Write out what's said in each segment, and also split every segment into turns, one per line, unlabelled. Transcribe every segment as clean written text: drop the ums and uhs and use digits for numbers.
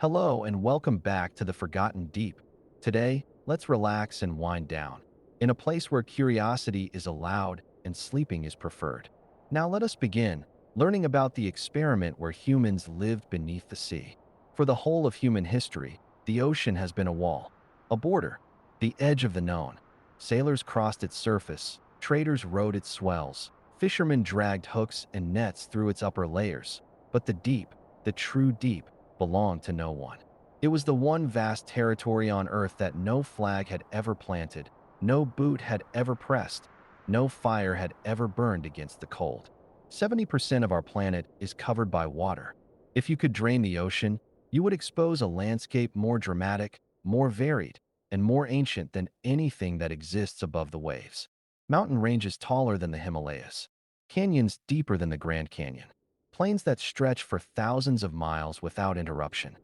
Hello and welcome back to the Forgotten Deep. Today, let's relax and wind down, in a place where curiosity is allowed and sleeping is preferred. Now let us begin, learning about the experiment where humans lived beneath the sea. For the whole of human history, the ocean has been a wall, a border, the edge of the known. Sailors crossed its surface, traders rode its swells, fishermen dragged hooks and nets through its upper layers. But the deep, the true deep, belonged to no one. It was the one vast territory on Earth that no flag had ever planted, no boot had ever pressed, no fire had ever burned against the cold. 70% of our planet is covered by water. If you could drain the ocean, you would expose a landscape more dramatic, more varied, and more ancient than anything that exists above the waves. Mountain ranges taller than the Himalayas, canyons deeper than the Grand Canyon, plains that stretch for thousands of miles without interruption,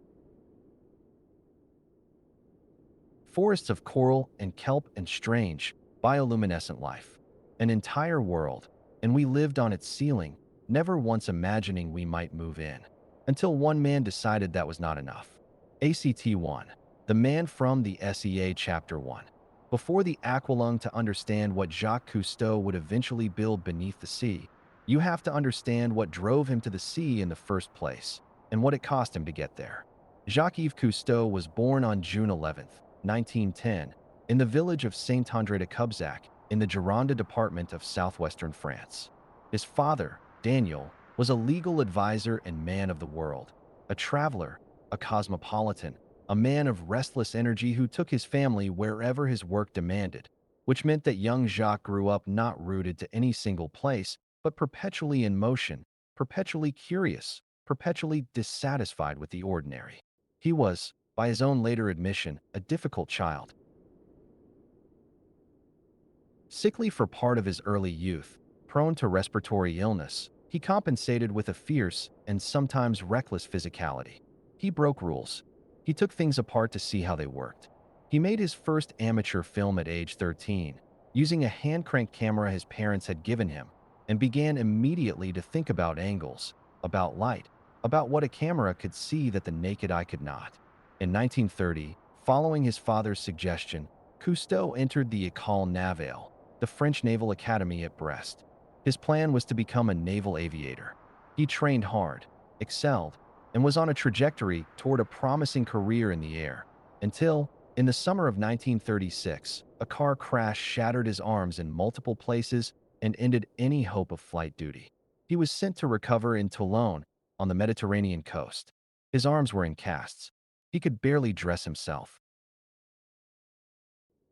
forests of coral and kelp and strange, bioluminescent life. An entire world, and we lived on its ceiling, never once imagining we might move in. Until one man decided that was not enough. ACT-1, the man from the SEA Chapter 1. Before the aqualung to understand what Jacques Cousteau would eventually build beneath the sea, you have to understand what drove him to the sea in the first place, and what it cost him to get there. Jacques-Yves Cousteau was born on June 11, 1910, in the village of Saint-André-de-Cubzac, in the Gironde department of southwestern France. His father, Daniel, was a legal advisor and man of the world, a traveler, a cosmopolitan, a man of restless energy who took his family wherever his work demanded, which meant that young Jacques grew up not rooted to any single place, but perpetually in motion, perpetually curious, perpetually dissatisfied with the ordinary. He was, by his own later admission, a difficult child. Sickly for part of his early youth, prone to respiratory illness, he compensated with a fierce and sometimes reckless physicality. He broke rules. He took things apart to see how they worked. He made his first amateur film at age 13, using a hand-crank camera his parents had given him, and began immediately to think about angles, about light, about what a camera could see that the naked eye could not. In 1930, following his father's suggestion, Cousteau entered the École Navale, the French Naval Academy at Brest. His plan was to become a naval aviator. He trained hard, excelled, and was on a trajectory toward a promising career in the air, until, in the summer of 1936, a car crash shattered his arms in multiple places and ended any hope of flight duty. He was sent to recover in Toulon, on the Mediterranean coast. His arms were in casts. He could barely dress himself.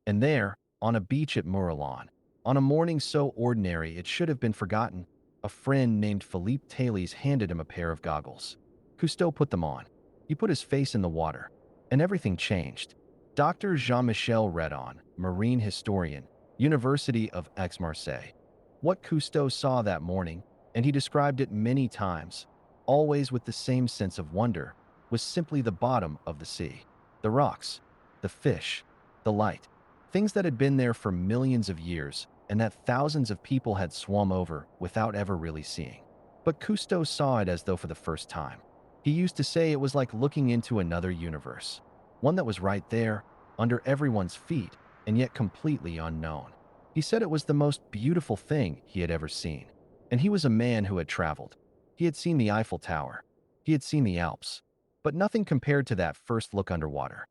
And there, on a beach at Mouralon, on a morning so ordinary it should have been forgotten, a friend named Philippe Thales handed him a pair of goggles. Cousteau put them on. He put his face in the water, and everything changed. Dr. Jean-Michel Redon, marine historian, University of Aix-Marseille. What Cousteau saw that morning, and he described it many times, always with the same sense of wonder, was simply the bottom of the sea. The rocks, the fish, the light, things that had been there for millions of years and that thousands of people had swum over without ever really seeing. But Cousteau saw it as though for the first time. He used to say it was like looking into another universe, one that was right there, under everyone's feet, and yet completely unknown. He said it was the most beautiful thing he had ever seen. And he was a man who had traveled. He had seen the Eiffel Tower. He had seen the Alps. But nothing compared to that first look underwater.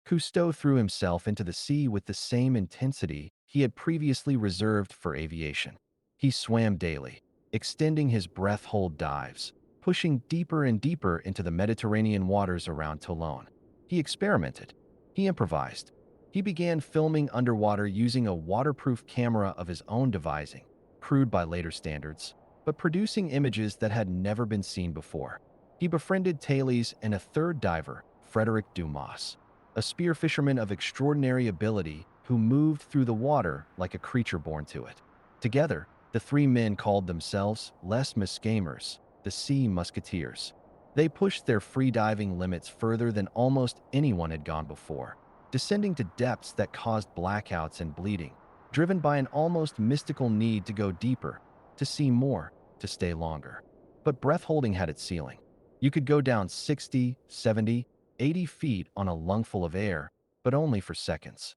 Cousteau threw himself into the sea with the same intensity he had previously reserved for aviation. He swam daily, extending his breath-hold dives, pushing deeper and deeper into the Mediterranean waters around Toulon. He experimented. He improvised. He began filming underwater using a waterproof camera of his own devising, crude by later standards, but producing images that had never been seen before. He befriended Thales and a third diver, Frederic Dumas, a spear fisherman of extraordinary ability who moved through the water like a creature born to it. Together, the three men called themselves Les Muscamers, the Sea Musketeers. They pushed their free-diving limits further than almost anyone had gone before, descending to depths that caused blackouts and bleeding, driven by an almost mystical need to go deeper, to see more, to stay longer. But breath-holding had its ceiling. You could go down 60, 70, 80 feet on a lungful of air, but only for seconds.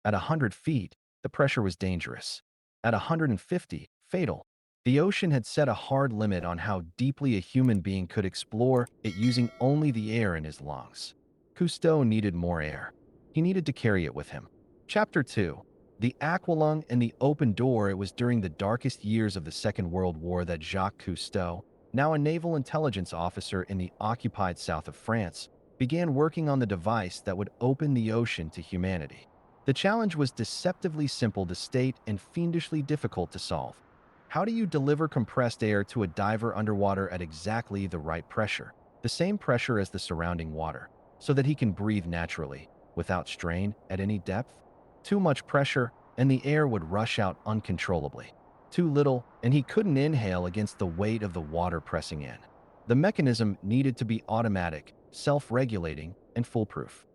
At 100 feet, the pressure was dangerous. At 150, fatal. The ocean had set a hard limit on how deeply a human being could explore it using only the air in his lungs. Cousteau needed more air. He needed to carry it with him. Chapter 2. The Aqualung and the Open Door. It was during the darkest years of the Second World War that Jacques Cousteau, now a naval intelligence officer in the occupied south of France, began working on the device that would open the ocean to humanity. The challenge was deceptively simple to state and fiendishly difficult to solve. How do you deliver compressed air to a diver underwater at exactly the right pressure, the same pressure as the surrounding water, so that he can breathe naturally, without strain, at any depth? Too much pressure, and the air would rush out uncontrollably. Too little, and he couldn't inhale against the weight of the water pressing in. The mechanism needed to be automatic, self-regulating, and foolproof.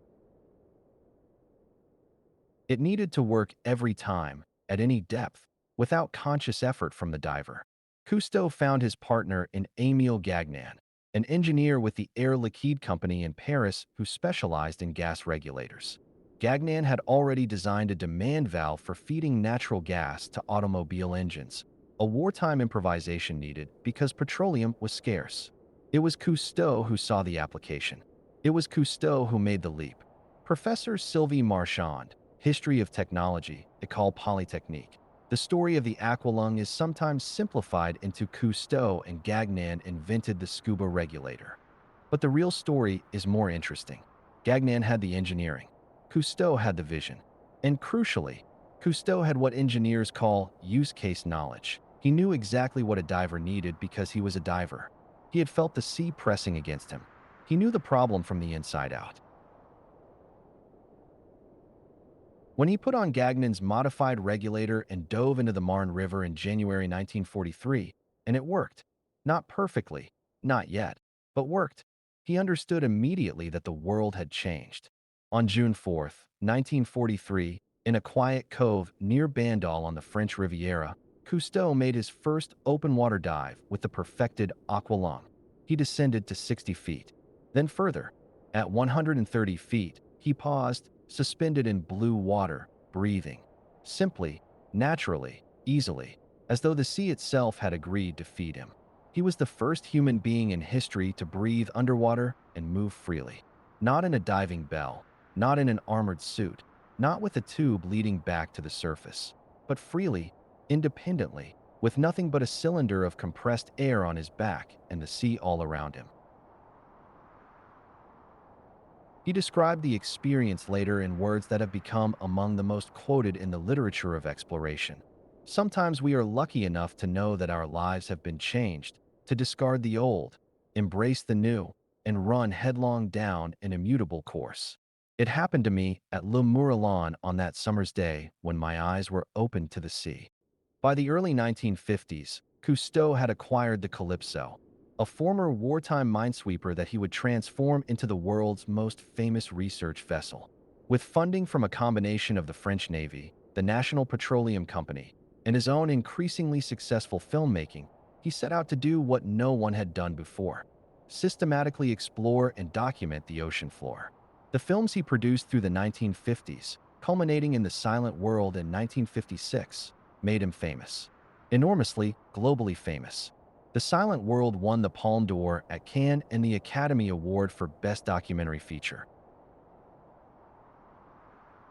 It needed to work every time, at any depth, without conscious effort from the diver. Cousteau found his partner in Émile Gagnan, an engineer with the Air Liquide company in Paris who specialized in gas regulators. Gagnan had already designed a demand valve for feeding natural gas to automobile engines, a wartime improvisation needed because petroleum was scarce. It was Cousteau who saw the application. It was Cousteau who made the leap. Professor Sylvie Marchand, History of Technology, École Polytechnique. The story of the Aqualung is sometimes simplified into Cousteau and Gagnan invented the scuba regulator. But the real story is more interesting. Gagnan had the engineering. Cousteau had the vision. And crucially, Cousteau had what engineers call use case knowledge. He knew exactly what a diver needed because he was a diver. He had felt the sea pressing against him. He knew the problem from the inside out. When he put on Gagnan's modified regulator and dove into the Marne River in January 1943, and it worked. Not perfectly, not yet, but worked. He understood immediately that the world had changed. On June 4, 1943, in a quiet cove near Bandol on the French Riviera, Cousteau made his first open-water dive with the perfected Aqualung. He descended to 60 feet. Then further. At 130 feet, he paused, suspended in blue water, breathing. Simply, naturally, easily, as though the sea itself had agreed to feed him. He was the first human being in history to breathe underwater and move freely. Not in a diving bell, not in an armored suit, not with a tube leading back to the surface, but freely, independently, with nothing but a cylinder of compressed air on his back and the sea all around him. He described the experience later in words that have become among the most quoted in the literature of exploration. Sometimes we are lucky enough to know that our lives have been changed, to discard the old, embrace the new, and run headlong down an immutable course. It happened to me at Le Mourillon on that summer's day when my eyes were opened to the sea. By the early 1950s, Cousteau had acquired the Calypso, a former wartime minesweeper that he would transform into the world's most famous research vessel. With funding from a combination of the French Navy, the National Petroleum Company, and his own increasingly successful filmmaking, he set out to do what no one had done before: systematically explore and document the ocean floor. The films he produced through the 1950s, culminating in The Silent World in 1956, made him famous. Enormously, globally famous. The Silent World won the Palme d'Or at Cannes and the Academy Award for Best Documentary Feature.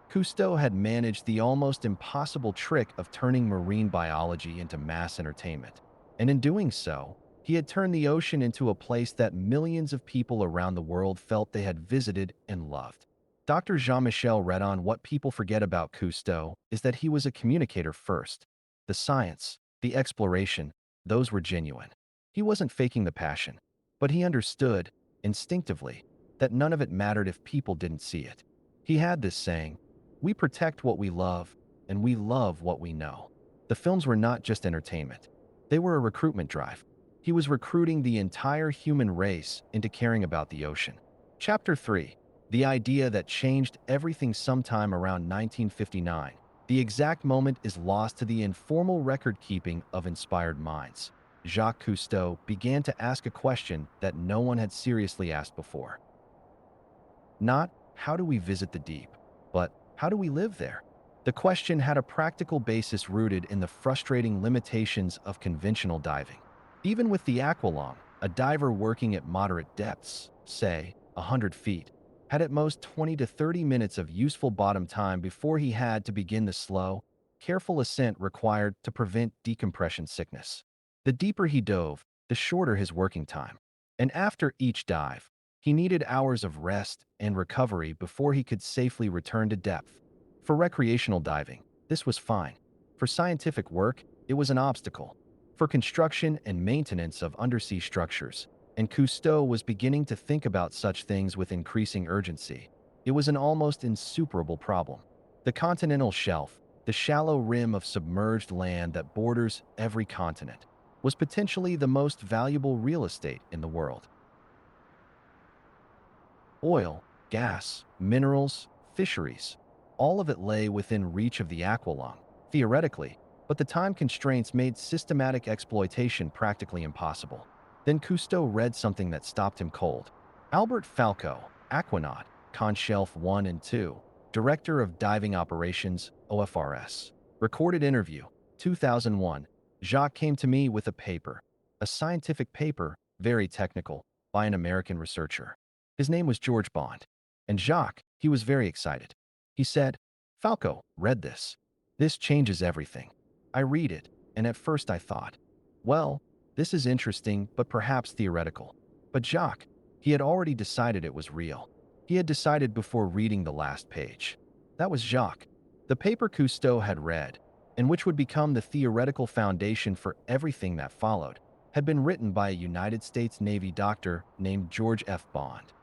Cousteau had managed the almost impossible trick of turning marine biology into mass entertainment. And in doing so, he had turned the ocean into a place that millions of people around the world felt they had visited and loved. Dr. Jean-Michel Redon, what people forget about Cousteau is that he was a communicator first. The science, the exploration, those were genuine. He wasn't faking the passion, but he understood, instinctively, that none of it mattered if people didn't see it. He had this saying, "We protect what we love, and we love what we know." The films were not just entertainment. They were a recruitment drive. He was recruiting the entire human race into caring about the ocean. Chapter 3. The idea that changed everything. Sometime around 1959. The exact moment is lost to the informal record-keeping of inspired minds. Jacques Cousteau began to ask a question that no one had seriously asked before. Not, how do we visit the deep, but how do we live there? The question had a practical basis rooted in the frustrating limitations of conventional diving. Even with the aqualung, a diver working at moderate depths, say 100 feet, had at most 20 to 30 minutes of useful bottom time before he had to begin the slow, careful ascent required to prevent decompression sickness. The deeper he dove, the shorter his working time. And after each dive, he needed hours of rest and recovery before he could safely return to depth. For recreational diving, this was fine. For scientific work, it was an obstacle. For construction and maintenance of undersea structures, and Cousteau was beginning to think about such things with increasing urgency. It was an almost insuperable problem. The continental shelf, the shallow rim of submerged land that borders every continent, was potentially the most valuable real estate in the world. Oil, gas, minerals, fisheries, all of it lay within reach of the aqualung, theoretically, but the time constraints made systematic exploitation practically impossible. Then Cousteau read something that stopped him cold. Albert Falco, Aquanaut, Conshelf 1 and 2, Director of Diving Operations, OFRS. Recorded interview, 2001. Jacques came to me with a paper, a scientific paper, very technical, by an American researcher. His name was George Bond. And Jacques, he was very excited. He said, Falco, read this. This changes everything. I read it, and at first I thought, well, this is interesting, but perhaps theoretical. But Jacques, he had already decided it was real. He had decided before reading the last page. That was Jacques. The paper Cousteau had read, and which would become the theoretical foundation for everything that followed, had been written by a United States Navy doctor named George F. Bond.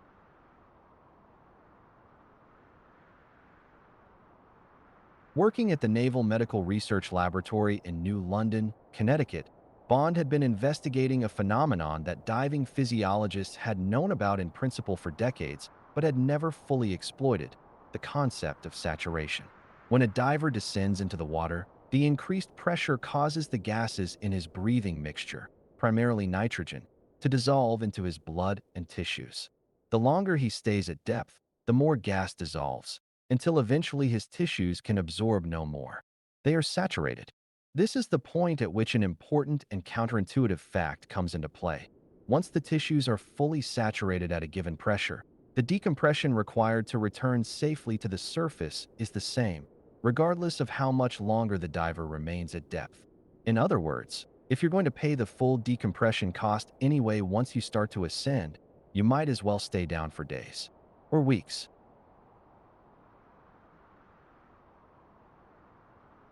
Working at the Naval Medical Research Laboratory in New London, Connecticut, Bond had been investigating a phenomenon that diving physiologists had known about in principle for decades, but had never fully exploited: the concept of saturation. When a diver descends into the water, the increased pressure causes the gases in his breathing mixture, primarily nitrogen, to dissolve into his blood and tissues. The longer he stays at depth, the more gas dissolves, until eventually his tissues can absorb no more. They are saturated. This is the point at which an important and counterintuitive fact comes into play. Once the tissues are fully saturated at a given pressure, the decompression required to return safely to the surface is the same, regardless of how much longer the diver remains at depth. In other words, if you're going to pay the full decompression cost anyway once you start to ascend, you might as well stay down for days or weeks.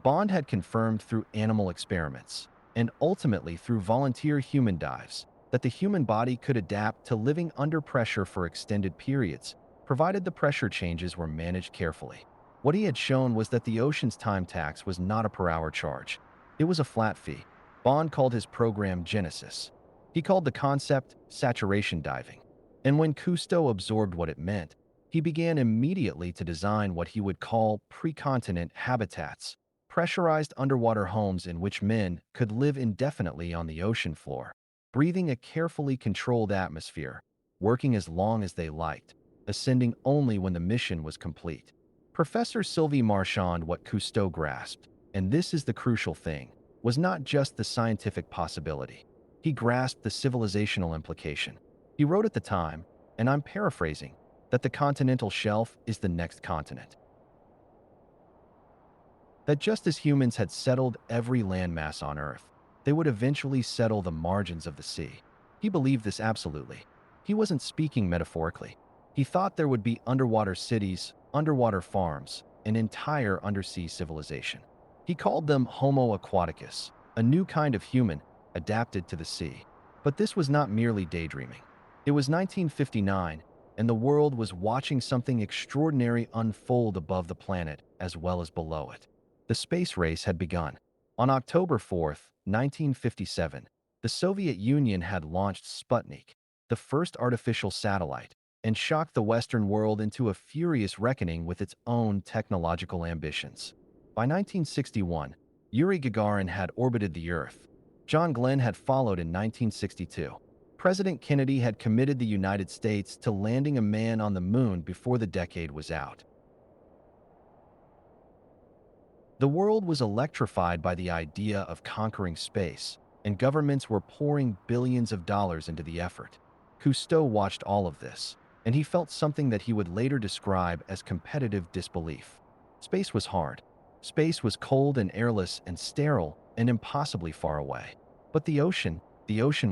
Bond had confirmed through animal experiments, and ultimately through volunteer human dives, that the human body could adapt to living under pressure for extended periods, provided the pressure changes were managed carefully. What he had shown was that the ocean's time tax was not a per-hour charge. It was a flat fee. Bond called his program Genesis. He called the concept saturation diving. And when Cousteau absorbed what it meant, he began immediately to design what he would call precontinent habitats, pressurized underwater homes in which men could live indefinitely on the ocean floor, breathing a carefully controlled atmosphere, working as long as they liked, ascending only when the mission was complete. Professor Sylvie Marchand, what Cousteau grasped, and this is the crucial thing, was not just the scientific possibility. He grasped the civilizational implication. He wrote at the time, and I'm paraphrasing, that the continental shelf is the next continent. That just as humans had settled every landmass on Earth, they would eventually settle the margins of the sea. He believed this absolutely. He wasn't speaking metaphorically. He thought there would be underwater cities, underwater farms, an entire undersea civilization. He called them Homo aquaticus, a new kind of human adapted to the sea. But this was not merely daydreaming. It was 1959, and the world was watching something extraordinary unfold above the planet as well as below it. The space race had begun. On October 4th, 1957, the Soviet Union had launched Sputnik, the first artificial satellite, and shocked the Western world into a furious reckoning with its own technological ambitions. By 1961, Yuri Gagarin had orbited the Earth, John Glenn had followed in 1962. President Kennedy had committed the United States to landing a man on the moon before the decade was out. The world was electrified by the idea of conquering space, and governments were pouring billions of dollars into the effort. Cousteau watched all of this, and he felt something that he would later describe as competitive disbelief. Space was hard. Space was cold and airless and sterile and impossibly far away. But the ocean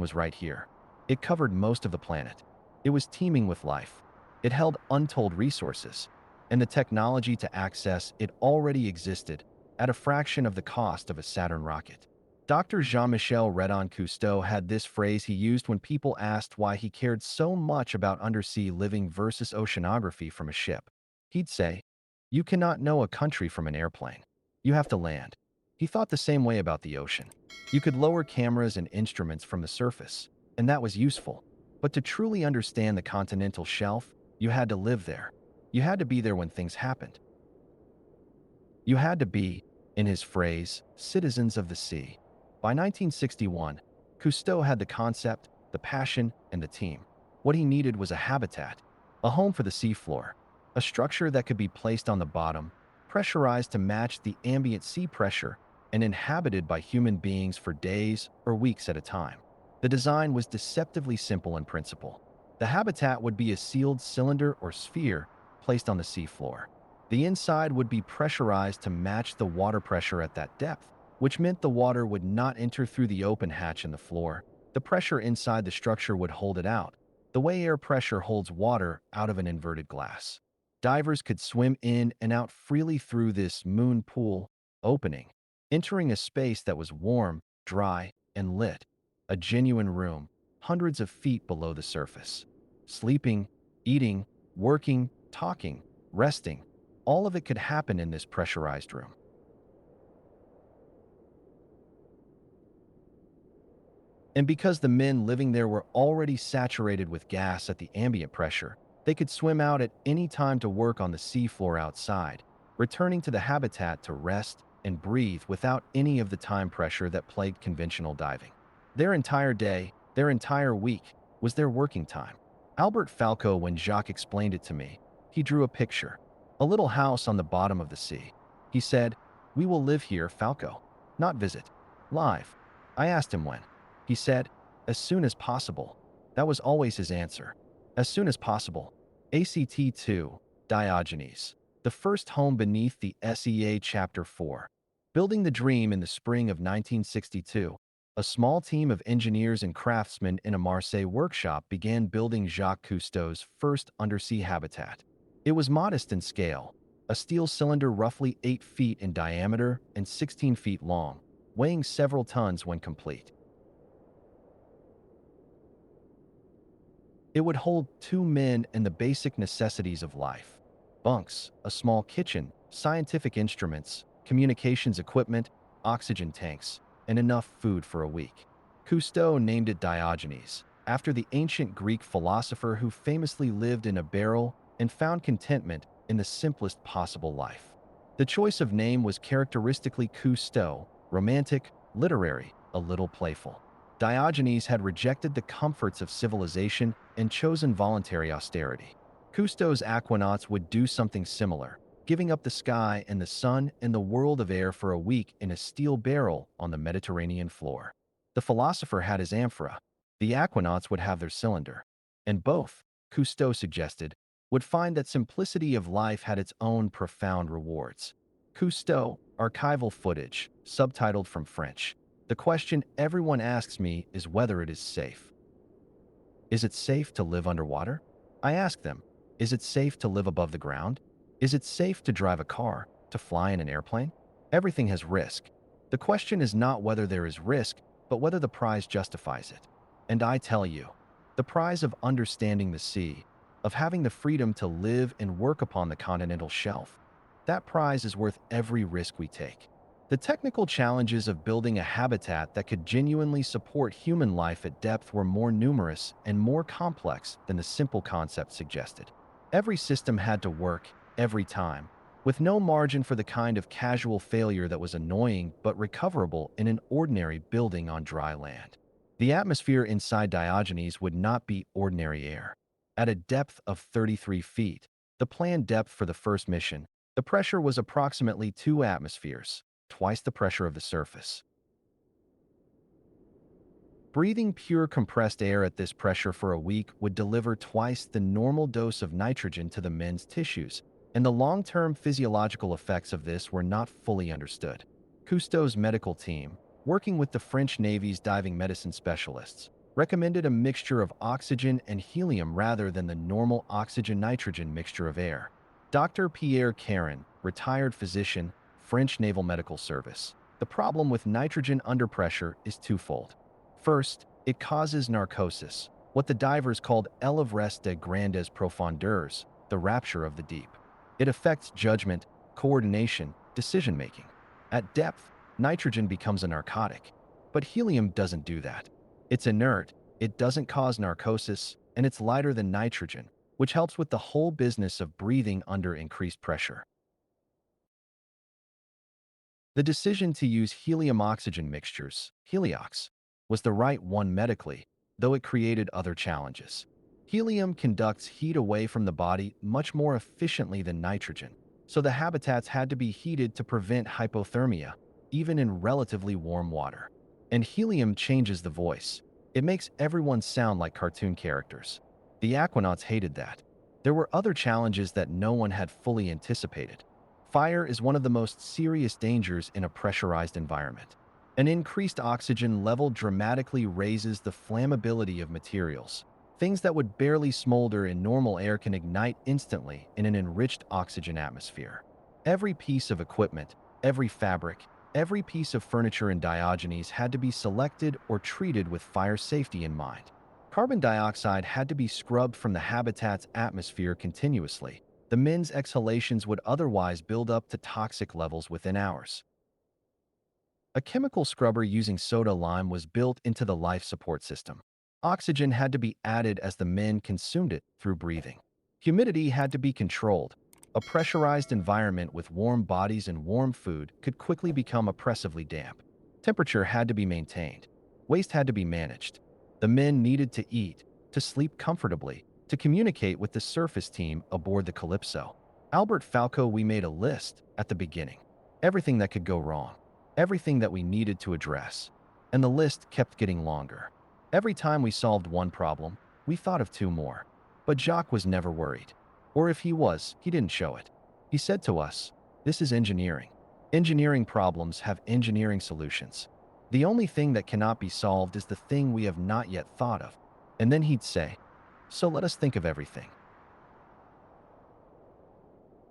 was right here. It covered most of the planet. It was teeming with life. It held untold resources, and the technology to access it already existed at a fraction of the cost of a Saturn rocket. Dr. Jean-Michel Redon Cousteau had this phrase he used when people asked why he cared so much about undersea living versus oceanography from a ship. He'd say, "You cannot know a country from an airplane. You have to land." He thought the same way about the ocean. You could lower cameras and instruments from the surface, and that was useful. But to truly understand the continental shelf, you had to live there. You had to be there when things happened. You had to be, in his phrase, citizens of the sea. By 1961, Cousteau had the concept, the passion, and the team. What he needed was a habitat, a home for the seafloor, a structure that could be placed on the bottom, pressurized to match the ambient sea pressure, and inhabited by human beings for days or weeks at a time. The design was deceptively simple in principle. The habitat would be a sealed cylinder or sphere placed on the seafloor. The inside would be pressurized to match the water pressure at that depth, which meant the water would not enter through the open hatch in the floor. The pressure inside the structure would hold it out, the way air pressure holds water out of an inverted glass. Divers could swim in and out freely through this moon pool opening, entering a space that was warm, dry, and lit, a genuine room, hundreds of feet below the surface. Sleeping, eating, working, talking, resting, all of it could happen in this pressurized room. And because the men living there were already saturated with gas at the ambient pressure, they could swim out at any time to work on the seafloor outside, returning to the habitat to rest and breathe without any of the time pressure that plagued conventional diving. Their entire day, their entire week, was their working time. Albert Falco, when Jacques explained it to me, he drew a picture, a little house on the bottom of the sea. He said, "We will live here, Falco, not visit. Live." I asked him when. He said, "As soon as possible." That was always his answer. As soon as possible. ACT2, Diogenes. The first home beneath the SEA Chapter 4. Building the Dream in the spring of 1962, a small team of engineers and craftsmen in a Marseille workshop began building Jacques Cousteau's first undersea habitat. It was modest in scale, a steel cylinder roughly 8 feet in diameter and 16 feet long, weighing several tons when complete. It would hold 2 men and the basic necessities of life: bunks, a small kitchen, scientific instruments, communications equipment, oxygen tanks, and enough food for a week. Cousteau named it Diogenes, after the ancient Greek philosopher who famously lived in a barrel and found contentment in the simplest possible life. The choice of name was characteristically Cousteau, romantic, literary, a little playful. Diogenes had rejected the comforts of civilization and chosen voluntary austerity. Cousteau's aquanauts would do something similar, giving up the sky and the sun and the world of air for a week in a steel barrel on the Mediterranean floor. The philosopher had his amphora. The aquanauts would have their cylinder. And both, Cousteau suggested, would find that simplicity of life had its own profound rewards. Cousteau, archival footage, subtitled from French. The question everyone asks me is whether it is safe. Is it safe to live underwater? I ask them, is it safe to live above the ground? Is it safe to drive a car, to fly in an airplane? Everything has risk. The question is not whether there is risk, but whether the prize justifies it. And I tell you, the prize of understanding the sea, of having the freedom to live and work upon the continental shelf, that prize is worth every risk we take. The technical challenges of building a habitat that could genuinely support human life at depth were more numerous and more complex than the simple concept suggested. Every system had to work, every time, with no margin for the kind of casual failure that was annoying but recoverable in an ordinary building on dry land. The atmosphere inside Diogenes would not be ordinary air. At a depth of 33 feet, the planned depth for the first mission, the pressure was approximately 2 atmospheres, twice the pressure of the surface. Breathing pure compressed air at this pressure for a week would deliver twice the normal dose of nitrogen to the men's tissues, and the long-term physiological effects of this were not fully understood. Cousteau's medical team, working with the French Navy's diving medicine specialists, recommended a mixture of oxygen and helium rather than the normal oxygen-nitrogen mixture of air. Dr. Pierre Caron, retired physician, French Naval Medical Service. The problem with nitrogen under pressure is twofold. First, it causes narcosis, what the divers called l'ivresse des grandes profondeurs, the rapture of the deep. It affects judgment, coordination, decision-making. At depth, nitrogen becomes a narcotic, but helium doesn't do that. It's inert, it doesn't cause narcosis, and it's lighter than nitrogen, which helps with the whole business of breathing under increased pressure. The decision to use helium-oxygen mixtures, heliox, was the right one medically, though it created other challenges. Helium conducts heat away from the body much more efficiently than nitrogen, so the habitats had to be heated to prevent hypothermia, even in relatively warm water. And helium changes the voice. It makes everyone sound like cartoon characters. The aquanauts hated that. There were other challenges that no one had fully anticipated. Fire is one of the most serious dangers in a pressurized environment. An increased oxygen level dramatically raises the flammability of materials. Things that would barely smolder in normal air can ignite instantly in an enriched oxygen atmosphere. Every piece of equipment, every fabric, every piece of furniture in Diogenes had to be selected or treated with fire safety in mind. Carbon dioxide had to be scrubbed from the habitat's atmosphere continuously. The men's exhalations would otherwise build up to toxic levels within hours. A chemical scrubber using soda lime was built into the life support system. Oxygen had to be added as the men consumed it through breathing. Humidity had to be controlled. A pressurized environment with warm bodies and warm food could quickly become oppressively damp. Temperature had to be maintained. Waste had to be managed. The men needed to eat, to sleep comfortably, to communicate with the surface team aboard the Calypso. Albert Falco, we made a list at the beginning. Everything that could go wrong. Everything that we needed to address. And the list kept getting longer. Every time we solved one problem, we thought of two more. But Jacques was never worried. Or if he was, he didn't show it. He said to us, "This is engineering. Engineering problems have engineering solutions. The only thing that cannot be solved is the thing we have not yet thought of." And then he'd say, "So let us think of everything."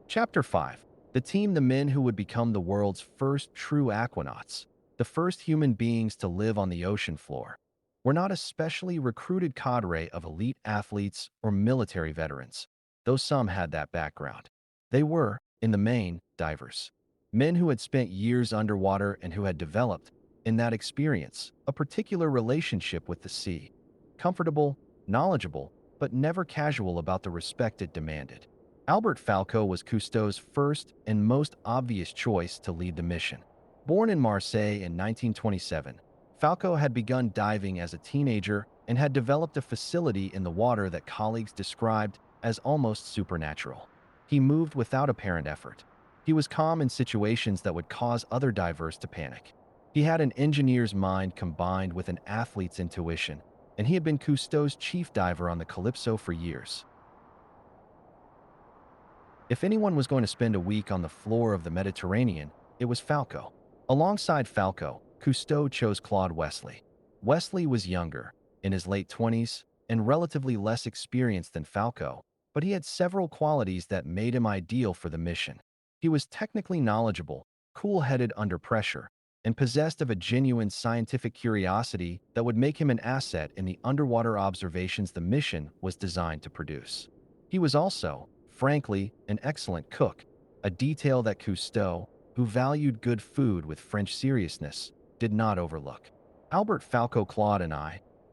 Chapter 5. The men who would become the world's first true aquanauts, the first human beings to live on the ocean floor, were not a specially recruited cadre of elite athletes or military veterans, though some had that background. They were, in the main, divers. Men who had spent years underwater and who had developed, in that experience, a particular relationship with the sea. Comfortable, knowledgeable, but never casual about the respect it demanded. Albert Falco was Cousteau's first and most obvious choice to lead the mission. Born in Marseille in 1927, Falco had begun diving as a teenager and had developed a facility in the water that colleagues described as almost supernatural. He moved without apparent effort. He was calm in situations that would cause other divers to panic. He had an engineer's mind combined with an athlete's intuition, and he had been Cousteau's chief diver on the Calypso for years. If anyone was going to spend a week on the floor of the Mediterranean, it was Falco. Alongside Falco, Cousteau chose Claude Wesley. Wesley was younger, in his late 20s, and relatively less experienced than Falco, but he had several qualities that made him ideal for the mission. He was technically knowledgeable, cool-headed under pressure, and possessed of a genuine scientific curiosity that would make him an asset in the underwater observations the mission was designed to produce. He was also, frankly, an excellent cook, a detail that Cousteau, who valued good food with French seriousness, did not overlook. Albert Falco, Claude, and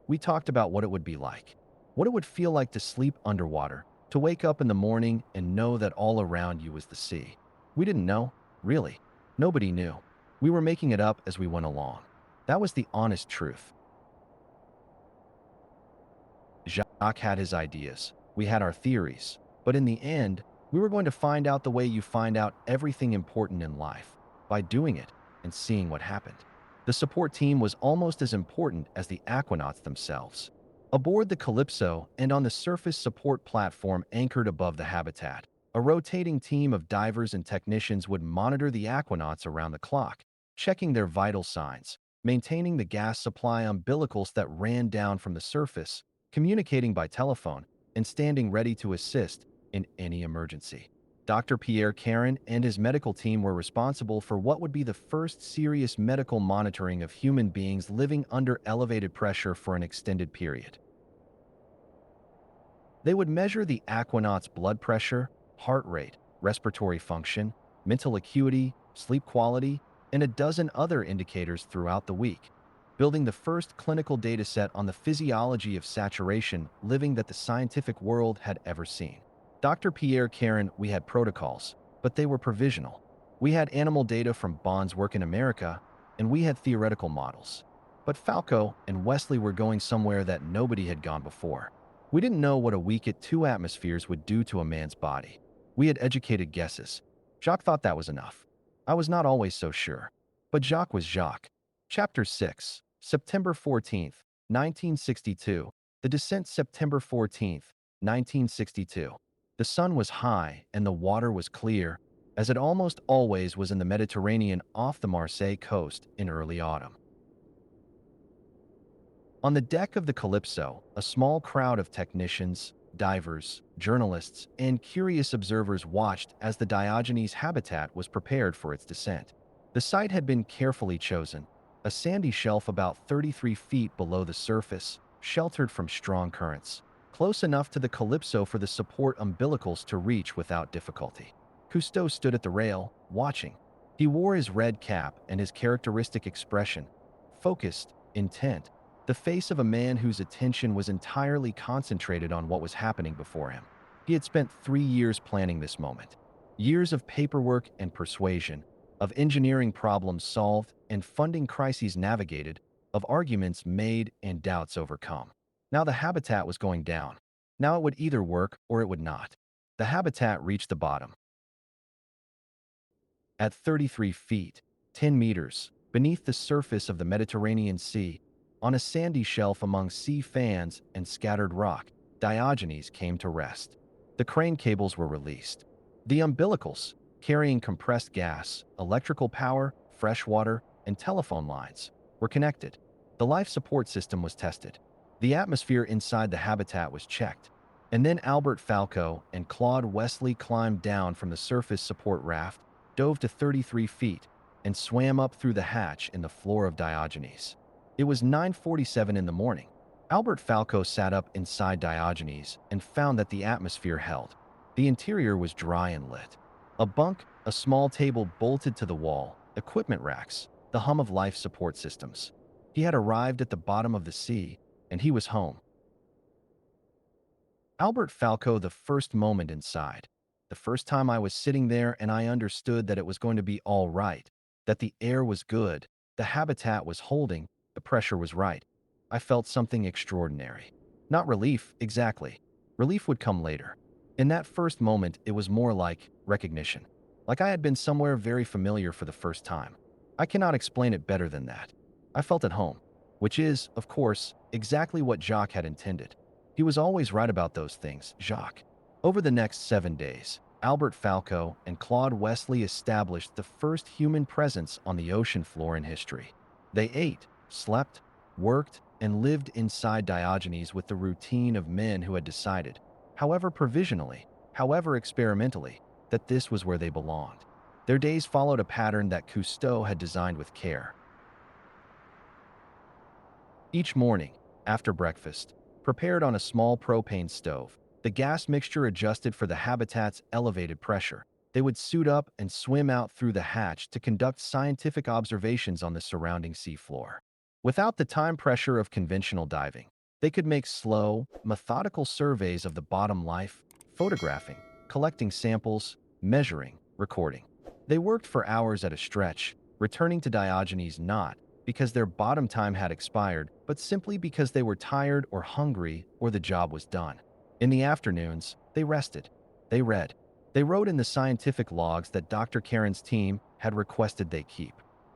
we talked about what it would be like. What it would feel like to sleep underwater, to wake up in the morning and know that all around you was the sea. We didn't know, really. Nobody knew. We were making it up as we went along. That was the honest truth. Jacques had his ideas. We had our theories. But in the end, we were going to find out the way you find out everything important in life, by doing it and seeing what happened. The support team was almost as important as the aquanauts themselves. Aboard the Calypso and on the surface support platform anchored above the habitat, a rotating team of divers and technicians would monitor the aquanauts around the clock, checking their vital signs, maintaining the gas supply umbilicals that ran down from the surface, communicating by telephone, and standing ready to assist in any emergency. Dr. Pierre Caron and his medical team were responsible for what would be the first serious medical monitoring of human beings living under elevated pressure for an extended period. They would measure the aquanauts' blood pressure, heart rate, respiratory function, mental acuity, sleep quality, and a dozen other indicators throughout the week, building the first clinical dataset on the physiology of saturation living that the scientific world had ever seen. Dr. Pierre Caron, we had protocols, but they were provisional. We had animal data from Bond's work in America, and we had theoretical models. But Falco and Wesley were going somewhere that nobody had gone before. We didn't know what a week at 2 atmospheres would do to a man's body. We had educated guesses. Jacques thought that was enough. I was not always so sure. But Jacques was Jacques. Chapter 6, September 14th, 1962. The descent September 14th, 1962. The sun was high and the water was clear, as it almost always was in the Mediterranean off the Marseille coast in early autumn. On the deck of the Calypso, a small crowd of technicians, divers, journalists, and curious observers watched as the Diogenes habitat was prepared for its descent. The site had been carefully chosen, a sandy shelf about 33 feet below the surface, sheltered from strong currents, close enough to the Calypso for the support umbilicals to reach without difficulty. Cousteau stood at the rail, watching. He wore his red cap and his characteristic expression, focused, intent, the face of a man whose attention was entirely concentrated on what was happening before him. He had spent 3 years planning this moment. Years of paperwork and persuasion, of engineering problems solved and funding crises navigated, of arguments made and doubts overcome. Now the habitat was going down. Now it would either work or it would not. The habitat reached the bottom. At 33 feet, 10 meters, beneath the surface of the Mediterranean Sea, on a sandy shelf among sea fans and scattered rock, Diogenes came to rest. The crane cables were released. The umbilicals, carrying compressed gas, electrical power, fresh water, and telephone lines, were connected. The life support system was tested. The atmosphere inside the habitat was checked. And then Albert Falco and Claude Wesley climbed down from the surface support raft, dove to 33 feet, and swam up through the hatch in the floor of Diogenes. It was 9:47 in the morning. Albert Falco sat up inside Diogenes and found that the atmosphere held. The interior was dry and lit. A bunk, a small table bolted to the wall, equipment racks, the hum of life support systems. He had arrived at the bottom of the sea, and he was home. Albert Falco, the first moment inside. The first time I was sitting there and I understood that it was going to be all right, that the air was good, the habitat was holding, the pressure was right. I felt something extraordinary. Not relief, exactly. Relief would come later. In that first moment, it was more like recognition. Like I had been somewhere very familiar for the first time. I cannot explain it better than that. I felt at home, which is, of course, exactly what Jacques had intended. He was always right about those things, Jacques. Over the next 7 days, Albert Falco and Claude Wesley established the first human presence on the ocean floor in history. They ate, slept, worked, and lived inside Diogenes with the routine of men who had decided, however provisionally, however experimentally, that this was where they belonged. Their days followed a pattern that Cousteau had designed with care. Each morning, after breakfast, prepared on a small propane stove, the gas mixture adjusted for the habitat's elevated pressure, they would suit up and swim out through the hatch to conduct scientific observations on the surrounding seafloor. Without the time pressure of conventional diving, they could make slow, methodical surveys of the bottom life, photographing, collecting samples, measuring, recording. They worked for hours at a stretch, returning to Diogenes not because their bottom time had expired, but simply because they were tired or hungry or the job was done. In the afternoons, they rested. They read. They wrote in the scientific logs that Dr. Karen's team had requested they keep.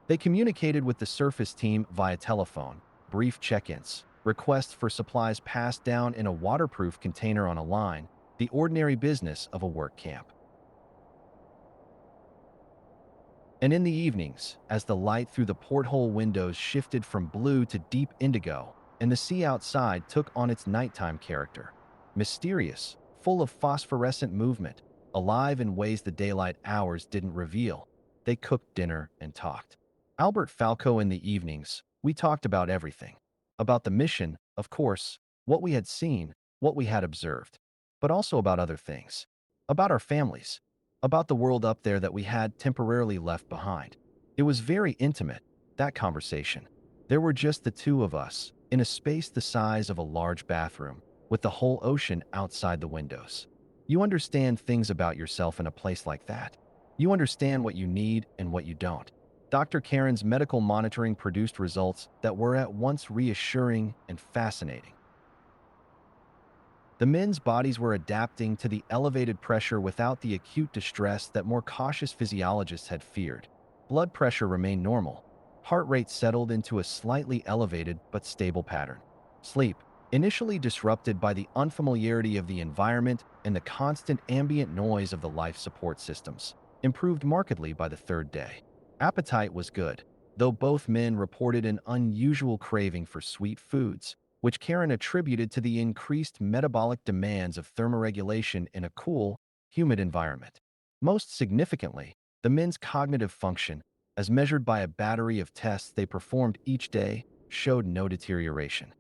They communicated with the surface team via telephone, brief check-ins, requests for supplies passed down in a waterproof container on a line, the ordinary business of a work camp. And in the evenings, as the light through the porthole windows shifted from blue to deep indigo, and the sea outside took on its nighttime character, mysterious, full of phosphorescent movement, alive in ways the daylight hours didn't reveal, they cooked dinner and talked. Albert Falco in the evenings, we talked about everything. About the mission, of course, what we had seen, what we had observed, but also about other things. About our families, about the world up there that we had temporarily left behind. It was very intimate, that conversation. There were just the two of us, in a space the size of a large bathroom, with the whole ocean outside the windows. You understand things about yourself in a place like that. You understand what you need and what you don't. Dr. Karen's medical monitoring produced results that were at once reassuring and fascinating. The men's bodies were adapting to the elevated pressure without the acute distress that more cautious physiologists had feared. Blood pressure remained normal. Heart rate settled into a slightly elevated but stable pattern. Sleep, initially disrupted by the unfamiliarity of the environment and the constant ambient noise of the life support systems, improved markedly by the third day. Appetite was good, though both men reported an unusual craving for sweet foods, which Karen attributed to the increased metabolic demands of thermoregulation in a cool, humid environment. Most significantly, the men's cognitive function, as measured by a battery of tests they performed each day, showed no deterioration.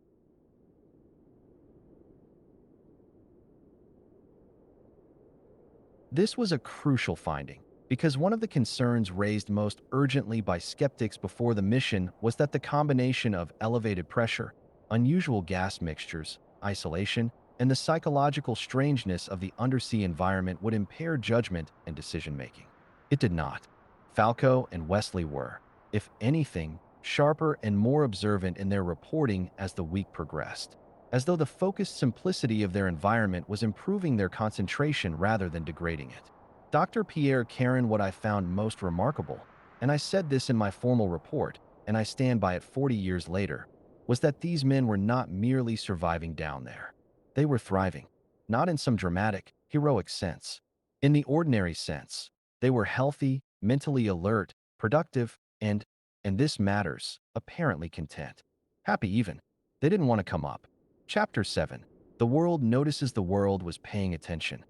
This was a crucial finding, because one of the concerns raised most urgently by skeptics before the mission was that the combination of elevated pressure, unusual gas mixtures, isolation, and the psychological strangeness of the undersea environment would impair judgment and decision-making. It did not. Falco and Wesley were, if anything, sharper and more observant in their reporting as the week progressed, as though the focused simplicity of their environment was improving their concentration rather than degrading it. Dr. Pierre Caron, what I found most remarkable, and I said this in my formal report, and I stand by it 40 years later, was that these men were not merely surviving down there. They were thriving, not in some dramatic, heroic sense. In the ordinary sense, they were healthy, mentally alert, productive, and this matters, apparently content. Happy even. They didn't want to come up. Chapter 7. The world notices the world was paying attention.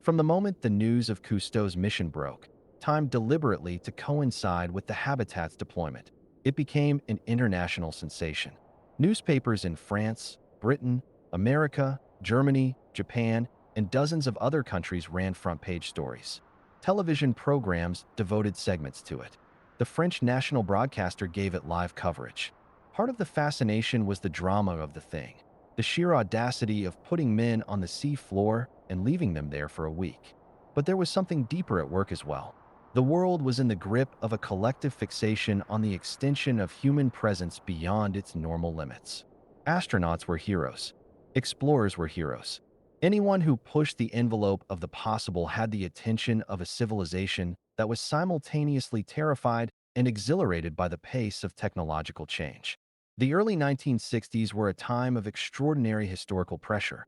From the moment the news of Cousteau's mission broke, timed deliberately to coincide with the habitat's deployment, it became an international sensation. Newspapers in France, Britain, America, Germany, Japan, and dozens of other countries ran front-page stories. Television programs devoted segments to it. The French national broadcaster gave it live coverage. Part of the fascination was the drama of the thing, the sheer audacity of putting men on the sea floor and leaving them there for a week. But there was something deeper at work as well. The world was in the grip of a collective fixation on the extension of human presence beyond its normal limits. Astronauts were heroes. Explorers were heroes. Anyone who pushed the envelope of the possible had the attention of a civilization that was simultaneously terrified and exhilarated by the pace of technological change. The early 1960s were a time of extraordinary historical pressure.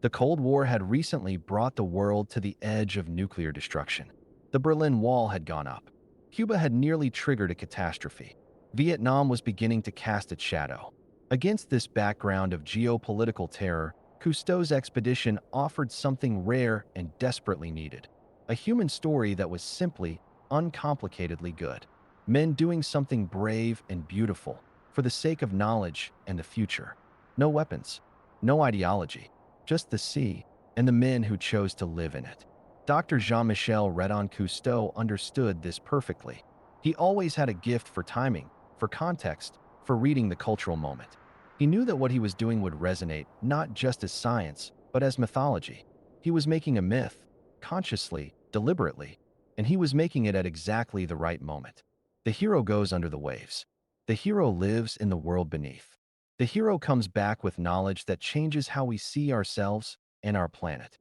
The Cold War had recently brought the world to the edge of nuclear destruction. The Berlin Wall had gone up. Cuba had nearly triggered a catastrophe. Vietnam was beginning to cast its shadow. Against this background of geopolitical terror, Cousteau's expedition offered something rare and desperately needed. A human story that was simply, uncomplicatedly good. Men doing something brave and beautiful for the sake of knowledge and the future. No weapons, no ideology, just the sea and the men who chose to live in it. Dr. Jean-Michel Redon Cousteau understood this perfectly. He always had a gift for timing, for context, for reading the cultural moment. He knew that what he was doing would resonate not just as science, but as mythology. He was making a myth, consciously, deliberately, and he was making it at exactly the right moment. The hero goes under the waves. The hero lives in the world beneath. The hero comes back with knowledge that changes how we see ourselves and our planet.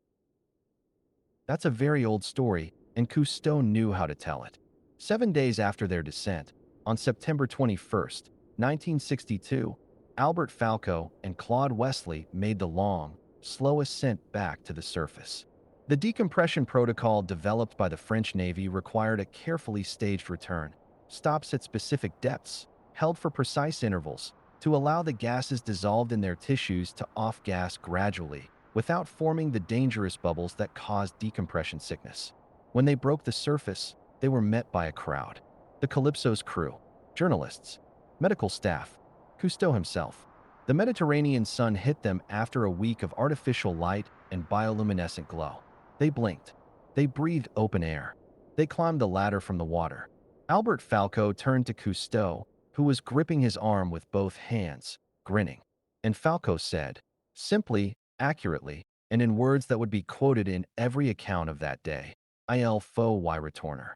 That's a very old story, and Cousteau knew how to tell it. 7 days after their descent, on September 21st, 1962, Albert Falco and Claude Wesley made the long, slow ascent back to the surface. The decompression protocol developed by the French Navy required a carefully staged return, stops at specific depths, held for precise intervals, to allow the gases dissolved in their tissues to off-gas gradually, without forming the dangerous bubbles that caused decompression sickness. When they broke the surface, they were met by a crowd. The Calypso's crew, journalists, medical staff, Cousteau himself. The Mediterranean sun hit them after a week of artificial light and bioluminescent glow. They blinked. They breathed open air. They climbed the ladder from the water. Albert Falco turned to Cousteau, who was gripping his arm with both hands, grinning. And Falco said, simply, accurately, and in words that would be quoted in every account of that day, Il faut y retourner.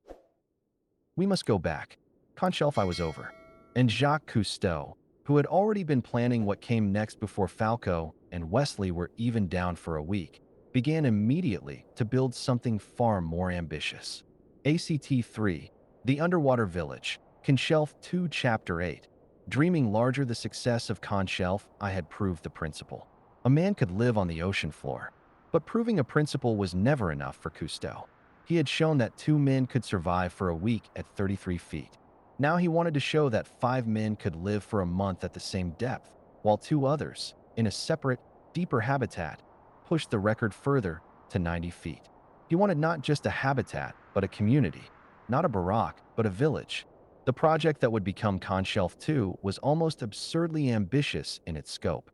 We must go back. Conchelfi was over. And Jacques Cousteau, who had already been planning what came next before Falco and Wesley were even down for a week, began immediately to build something far more ambitious. ACT-3, The Underwater Village, Conchelf 2 Chapter 8. Dreaming larger the success of Conchelf, I had proved the principle. A man could live on the ocean floor. But proving a principle was never enough for Cousteau. He had shown that 2 men could survive for a week at 33 feet. Now he wanted to show that 5 men could live for a month at the same depth, while 2 others, in a separate, deeper habitat, pushed the record further to 90 feet. He wanted not just a habitat, but a community. Not a barrack, but a village. The project that would become Conchelf 2 was almost absurdly ambitious in its scope.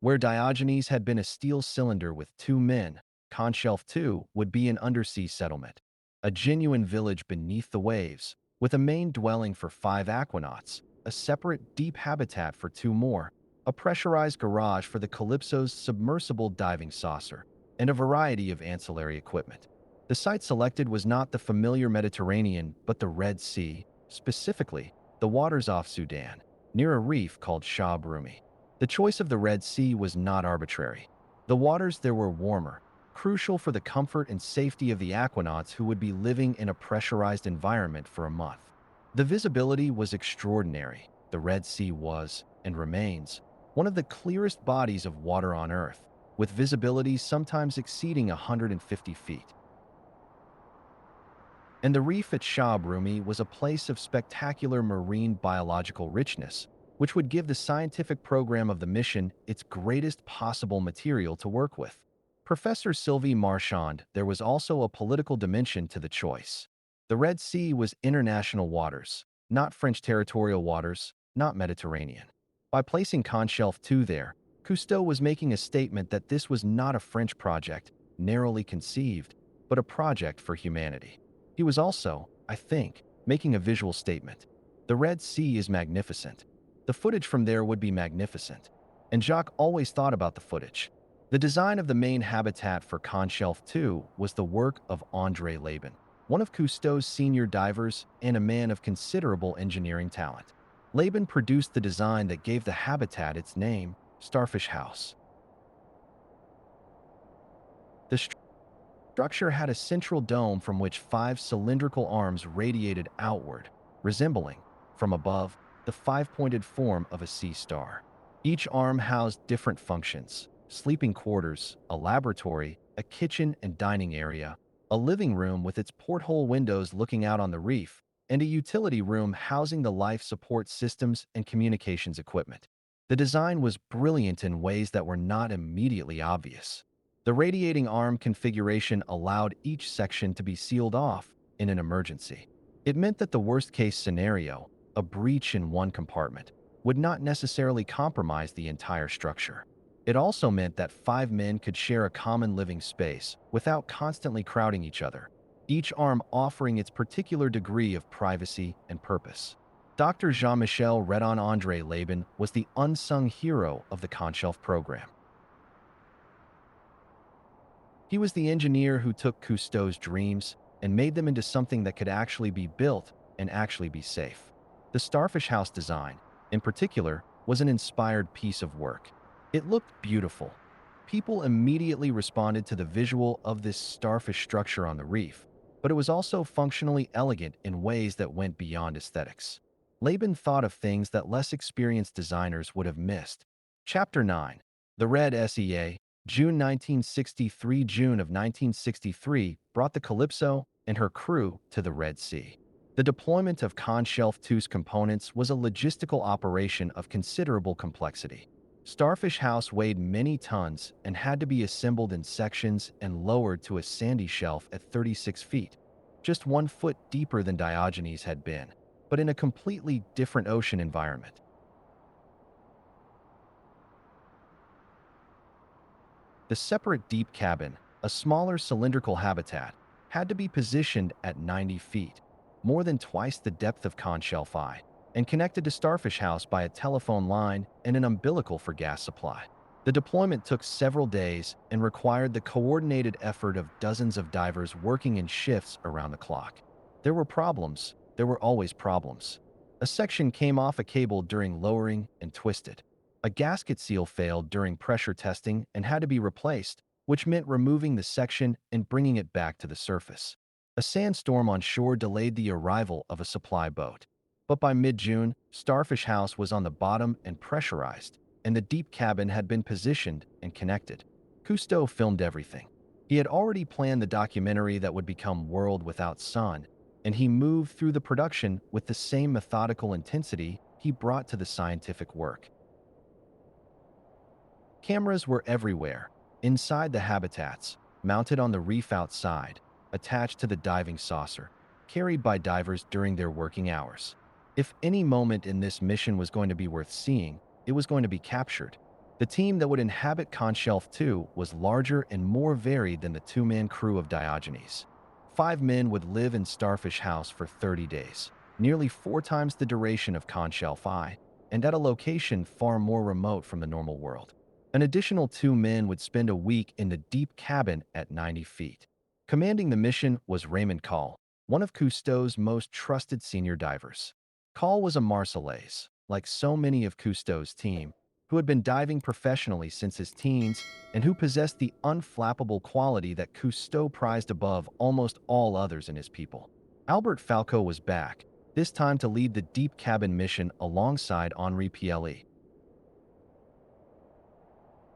Where Diogenes had been a steel cylinder with 2 men, Conchelf 2 would be an undersea settlement, a genuine village beneath the waves, with a main dwelling for 5 aquanauts, a separate deep habitat for 2 more, a pressurized garage for the Calypso's submersible diving saucer, and a variety of ancillary equipment. The site selected was not the familiar Mediterranean, but the Red Sea, specifically the waters off Sudan, near a reef called Shah Brumi. The choice of the Red Sea was not arbitrary. The waters there were warmer, crucial for the comfort and safety of the aquanauts who would be living in a pressurized environment for a month. The visibility was extraordinary. The Red Sea was, and remains, one of the clearest bodies of water on Earth, with visibility sometimes exceeding 150 feet. And the reef at Shah Brumi was a place of spectacular marine biological richness, which would give the scientific program of the mission its greatest possible material to work with. Professor Sylvie Marchand, there was also a political dimension to the choice. The Red Sea was international waters, not French territorial waters, not Mediterranean. By placing Conchelf 2 there, Cousteau was making a statement that this was not a French project, narrowly conceived, but a project for humanity. He was also, I think, making a visual statement. The Red Sea is magnificent. The footage from there would be magnificent. And Jacques always thought about the footage. The design of the main habitat for Conchelf 2 was the work of André Laban, one of Cousteau's senior divers and a man of considerable engineering talent. Laban produced the design that gave the habitat its name, Starfish House. The structure had a central dome from which 5 cylindrical arms radiated outward, resembling, from above, the 5-pointed form of a sea star. Each arm housed different functions: sleeping quarters, a laboratory, a kitchen and dining area, a living room with its porthole windows looking out on the reef, and a utility room housing the life support systems and communications equipment. The design was brilliant in ways that were not immediately obvious. The radiating arm configuration allowed each section to be sealed off in an emergency. It meant that the worst-case scenario, a breach in one compartment, would not necessarily compromise the entire structure. It also meant that 5 men could share a common living space without constantly crowding each other, each arm offering its particular degree of privacy and purpose. Dr. Jean-Michel Redon-André Laban was the unsung hero of the Conchelf program. He was the engineer who took Cousteau's dreams and made them into something that could actually be built and actually be safe. The Starfish House design, in particular, was an inspired piece of work. It looked beautiful. People immediately responded to the visual of this starfish structure on the reef, but it was also functionally elegant in ways that went beyond aesthetics. Laban thought of things that less experienced designers would have missed. Chapter 9. The Red SEA, June 1963. June of 1963 brought the Calypso and her crew to the Red Sea. The deployment of Conshelf 2's components was a logistical operation of considerable complexity. Starfish House weighed many tons and had to be assembled in sections and lowered to a sandy shelf at 36 feet, just 1 foot deeper than Diogenes had been, but in a completely different ocean environment. The separate deep cabin, a smaller cylindrical habitat, had to be positioned at 90 feet, more than twice the depth of Conshelf I, and connected to Starfish House by a telephone line and an umbilical for gas supply. The deployment took several days and required the coordinated effort of dozens of divers working in shifts around the clock. There were problems. There were always problems. A section came off a cable during lowering and twisted. A gasket seal failed during pressure testing and had to be replaced, which meant removing the section and bringing it back to the surface. A sandstorm on shore delayed the arrival of a supply boat. But by mid-June, Starfish House was on the bottom and pressurized, and the deep cabin had been positioned and connected. Cousteau filmed everything. He had already planned the documentary that would become World Without Sun, and he moved through the production with the same methodical intensity he brought to the scientific work. Cameras were everywhere, inside the habitats, mounted on the reef outside, attached to the diving saucer, carried by divers during their working hours. If any moment in this mission was going to be worth seeing, it was going to be captured. The team that would inhabit Conshelf 2 was larger and more varied than the two-man crew of Diogenes. 5 men would live in Starfish House for 30 days, nearly 4 times the duration of Conshelf I, and at a location far more remote from the normal world. An additional 2 men would spend a week in the deep cabin at 90 feet. Commanding the mission was Raymond Call, one of Cousteau's most trusted senior divers. Call was a Marseillaise, like so many of Cousteau's team, who had been diving professionally since his teens and who possessed the unflappable quality that Cousteau prized above almost all others in his people. Albert Falco was back, this time to lead the deep cabin mission alongside Henri Piele.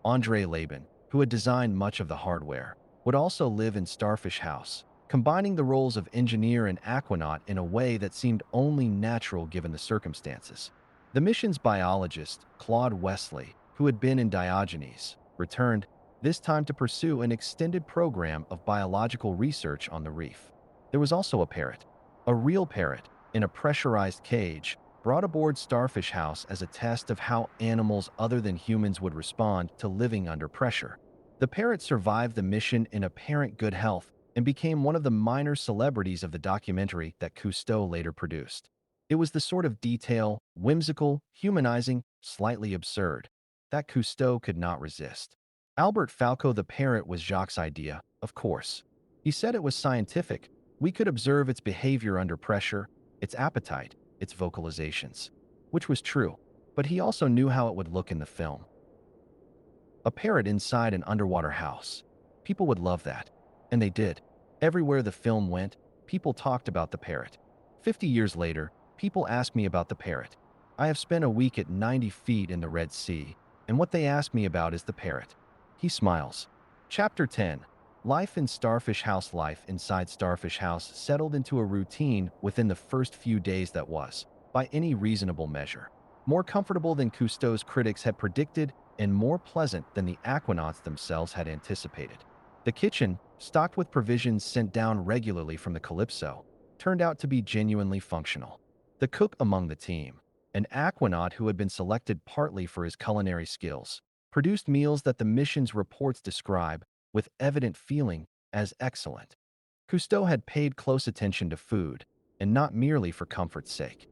Andre Laban, who had designed much of the hardware, would also live in Starfish House, combining the roles of engineer and aquanaut in a way that seemed only natural given the circumstances. The mission's biologist, Claude Wesley, who had been in Diogenes, returned, this time to pursue an extended program of biological research on the reef. There was also a parrot, a real parrot, in a pressurized cage, brought aboard Starfish House as a test of how animals other than humans would respond to living under pressure. The parrot survived the mission in apparent good health and became one of the minor celebrities of the documentary that Cousteau later produced. It was the sort of detail, whimsical, humanizing, slightly absurd, that Cousteau could not resist. Albert Falco the parrot was Jacques' idea, of course. He said it was scientific. We could observe its behavior under pressure, its appetite, its vocalizations, which was true, but he also knew how it would look in the film. A parrot inside an underwater house. People would love that. And they did. Everywhere the film went, people talked about the parrot. 50 years later, people ask me about the parrot. I have spent a week at 90 feet in the Red Sea, and what they ask me about is the parrot. He smiles. Chapter 10. Life in Starfish House. Life inside Starfish House settled into a routine within the first few days that was, by any reasonable measure, more comfortable than Cousteau's critics had predicted and more pleasant than the aquanauts themselves had anticipated. The kitchen, stocked with provisions sent down regularly from the Calypso, turned out to be genuinely functional. The cook among the team, an aquanaut who had been selected partly for his culinary skills, produced meals that the mission's reports describe, with evident feeling, as excellent. Cousteau had paid close attention to food, and not merely for comfort's sake.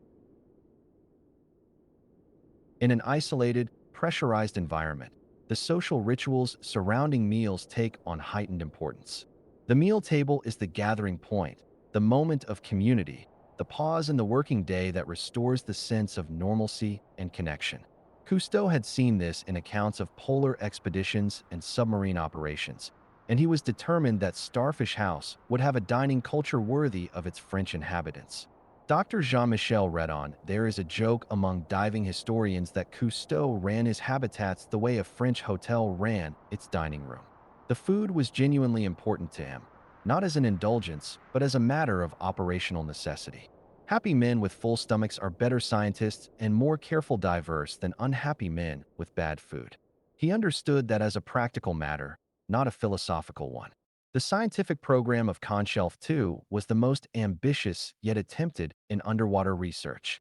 In an isolated, pressurized environment, the social rituals surrounding meals take on heightened importance. The meal table is the gathering point, the moment of community, the pause in the working day that restores the sense of normalcy and connection. Cousteau had seen this in accounts of polar expeditions and submarine operations, and he was determined that Starfish House would have a dining culture worthy of its French inhabitants. Dr. Jean-Michel Redon, there is a joke among diving historians that Cousteau ran his habitats the way a French hotel ran its dining room. The food was genuinely important to him, not as an indulgence, but as a matter of operational necessity. Happy men with full stomachs are better scientists and more careful divers than unhappy men with bad food. He understood that as a practical matter, not a philosophical one. The scientific program of Conshelf 2 was the most ambitious yet attempted in underwater research.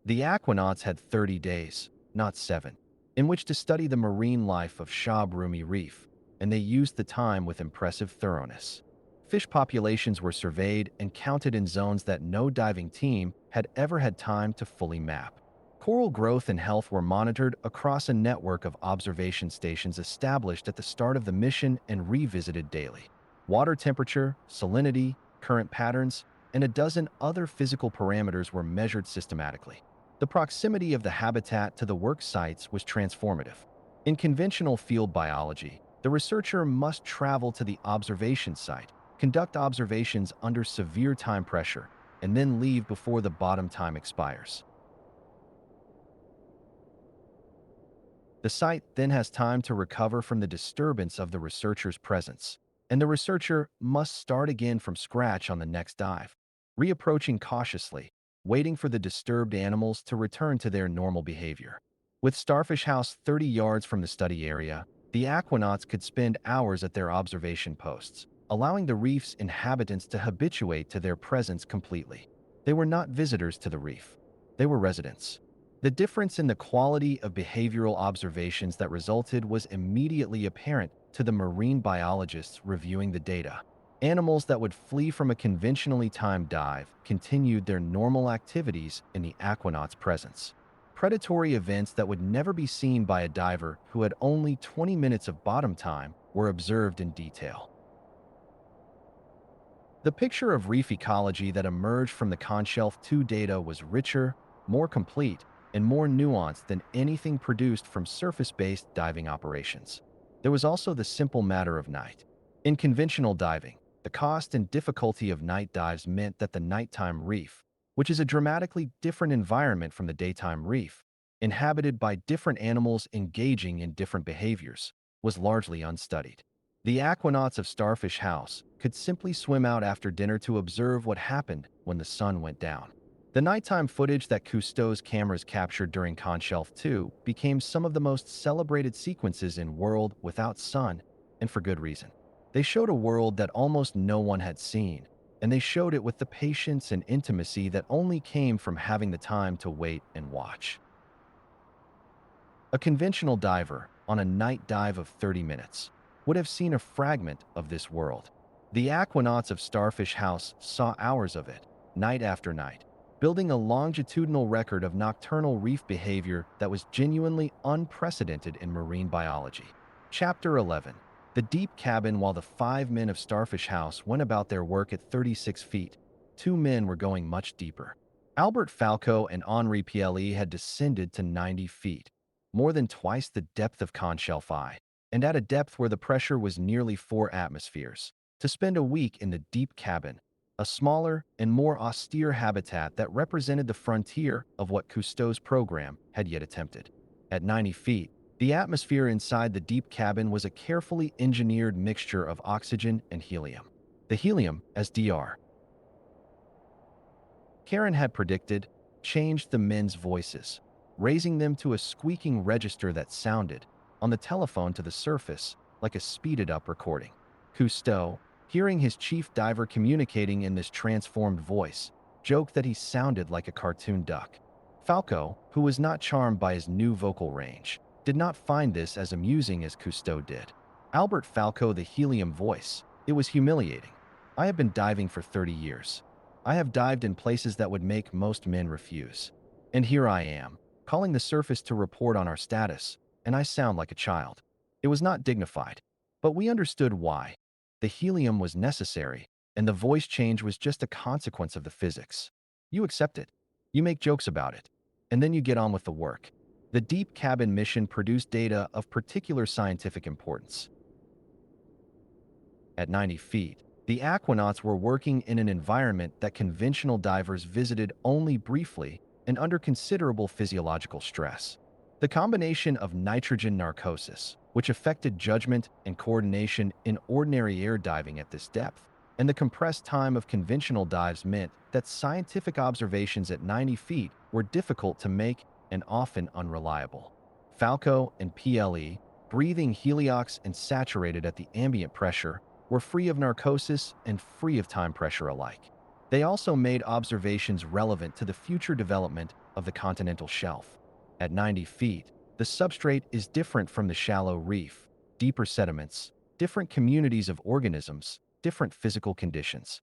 The aquanauts had 30 days, not 7, in which to study the marine life of Shah Brumi Reef, and they used the time with impressive thoroughness. Fish populations were surveyed and counted in zones that no diving team had ever had time to fully map. Coral growth and health were monitored across a network of observation stations established at the start of the mission and revisited daily. Water temperature, salinity, current patterns, and a dozen other physical parameters were measured systematically. The proximity of the habitat to the work sites was transformative. In conventional field biology, the researcher must travel to the observation site, conduct observations under severe time pressure, and then leave before the bottom time expires. The site then has time to recover from the disturbance of the researcher's presence, and the researcher must start again from scratch on the next dive, reapproaching cautiously, waiting for the disturbed animals to return to their normal behavior. With Starfish House 30 yards from the study area, the aquanauts could spend hours at their observation posts, allowing the reef's inhabitants to habituate to their presence completely. They were not visitors to the reef. They were residents. The difference in the quality of behavioral observations that resulted was immediately apparent to the marine biologists reviewing the data. Animals that would flee from a conventionally timed dive continued their normal activities in the aquanaut's presence. Predatory events that would never be seen by a diver who had only 20 minutes of bottom time were observed in detail. The picture of reef ecology that emerged from the Conshelf 2 data was richer, more complete, and more nuanced than anything produced from surface-based diving operations. There was also the simple matter of night. In conventional diving, the cost and difficulty of night dives meant that the nighttime reef, which is a dramatically different environment from the daytime reef, inhabited by different animals engaging in different behaviors, was largely unstudied. The aquanauts of Starfish House could simply swim out after dinner to observe what happened when the sun went down. The nighttime footage that Cousteau's cameras captured during Conshelf 2 became some of the most celebrated sequences in World Without Sun, and for good reason. They showed a world that almost no one had seen, and they showed it with the patience and intimacy that only came from having the time to wait and watch. A conventional diver, on a night dive of 30 minutes, would have seen a fragment of this world. The aquanauts of Starfish House saw hours of it, night after night, building a longitudinal record of nocturnal reef behavior that was genuinely unprecedented in marine biology. Chapter 11. The Deep Cabin. While the 5 men of Starfish House went about their work at 36 feet, 2 men were going much deeper. Albert Falco and Henri Piele had descended to 90 feet, more than twice the depth of Conshelf I, and at a depth where the pressure was nearly 4 atmospheres, to spend a week in the Deep Cabin, a smaller and more austere habitat that represented the frontier of what Cousteau's program had yet attempted. At 90 feet, the atmosphere inside the Deep Cabin was a carefully engineered mixture of oxygen and helium. The helium, as Dr. Karen had predicted, changed the men's voices, raising them to a squeaking register that sounded, on the telephone to the surface, like a speeded-up recording. Cousteau, hearing his chief diver communicating in this transformed voice, joked that he sounded like a cartoon duck. Falco, who was not charmed by his new vocal range, did not find this as amusing as Cousteau did. Albert Falco, the helium voice, it was humiliating. I have been diving for 30 years. I have dived in places that would make most men refuse. And here I am, calling the surface to report on our status, and I sound like a child. It was not dignified, but we understood why. The helium was necessary, and the voice change was just a consequence of the physics. You accept it. You make jokes about it. And then you get on with the work. The deep cabin mission produced data of particular scientific importance. At 90 feet, the aquanauts were working in an environment that conventional divers visited only briefly and under considerable physiological stress. The combination of nitrogen narcosis, which affected judgment and coordination in ordinary air diving at this depth, and the compressed time of conventional dives meant that scientific observations at 90 feet were difficult to make and often unreliable. Falco and PLE, breathing heliox and saturated at the ambient pressure, were free of narcosis and free of time pressure alike. They also made observations relevant to the future development of the continental shelf. At 90 feet, the substrate is different from the shallow reef, deeper sediments, different communities of organisms, different physical conditions.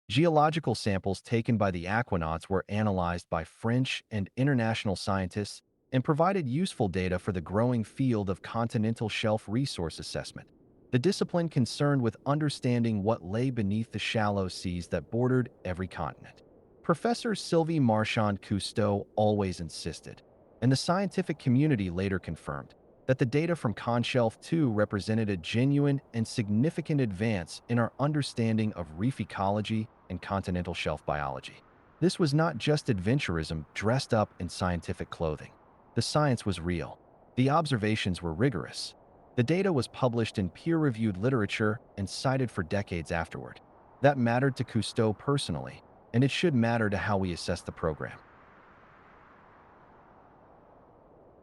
Geological samples taken by the aquanauts were analyzed by French and international scientists and provided useful data for the growing field of continental shelf resource assessment. The discipline concerned with understanding what lay beneath the shallow seas that bordered every continent. Professor Sylvie Marchand Cousteau always insisted, and the scientific community later confirmed, that the data from Conshelf 2 represented a genuine and significant advance in our understanding of reef ecology and continental shelf biology. This was not just adventurism dressed up in scientific clothing. The science was real. The observations were rigorous. The data was published in peer-reviewed literature and cited for decades afterward. That mattered to Cousteau personally, and it should matter to how we assess the program.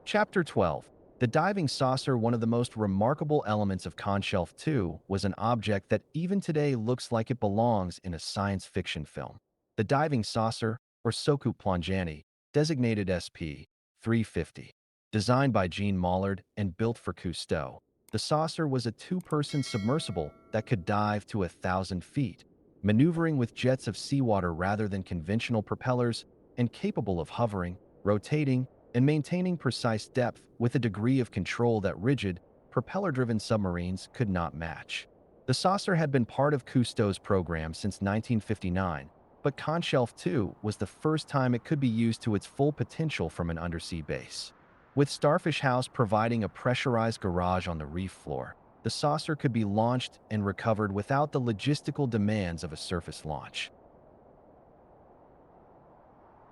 Chapter 12. The diving saucer. One of the most remarkable elements of Conshelf 2 was an object that even today looks like it belongs in a science fiction film. The diving saucer, or Soucoupe Plongeanti, designated SP-350. Designed by Jean Mollard and built for Cousteau, the saucer was a two-person submersible that could dive to 1,000 feet, maneuvering with jets of seawater rather than conventional propellers, and capable of hovering, rotating, and maintaining precise depth with a degree of control that rigid, propeller-driven submarines could not match. The saucer had been part of Cousteau's program since 1959, but Conshelf 2 was the first time it could be used to its full potential from an undersea base. With Starfish House providing a pressurized garage on the reef floor, the saucer could be launched and recovered without the logistical demands of a surface launch.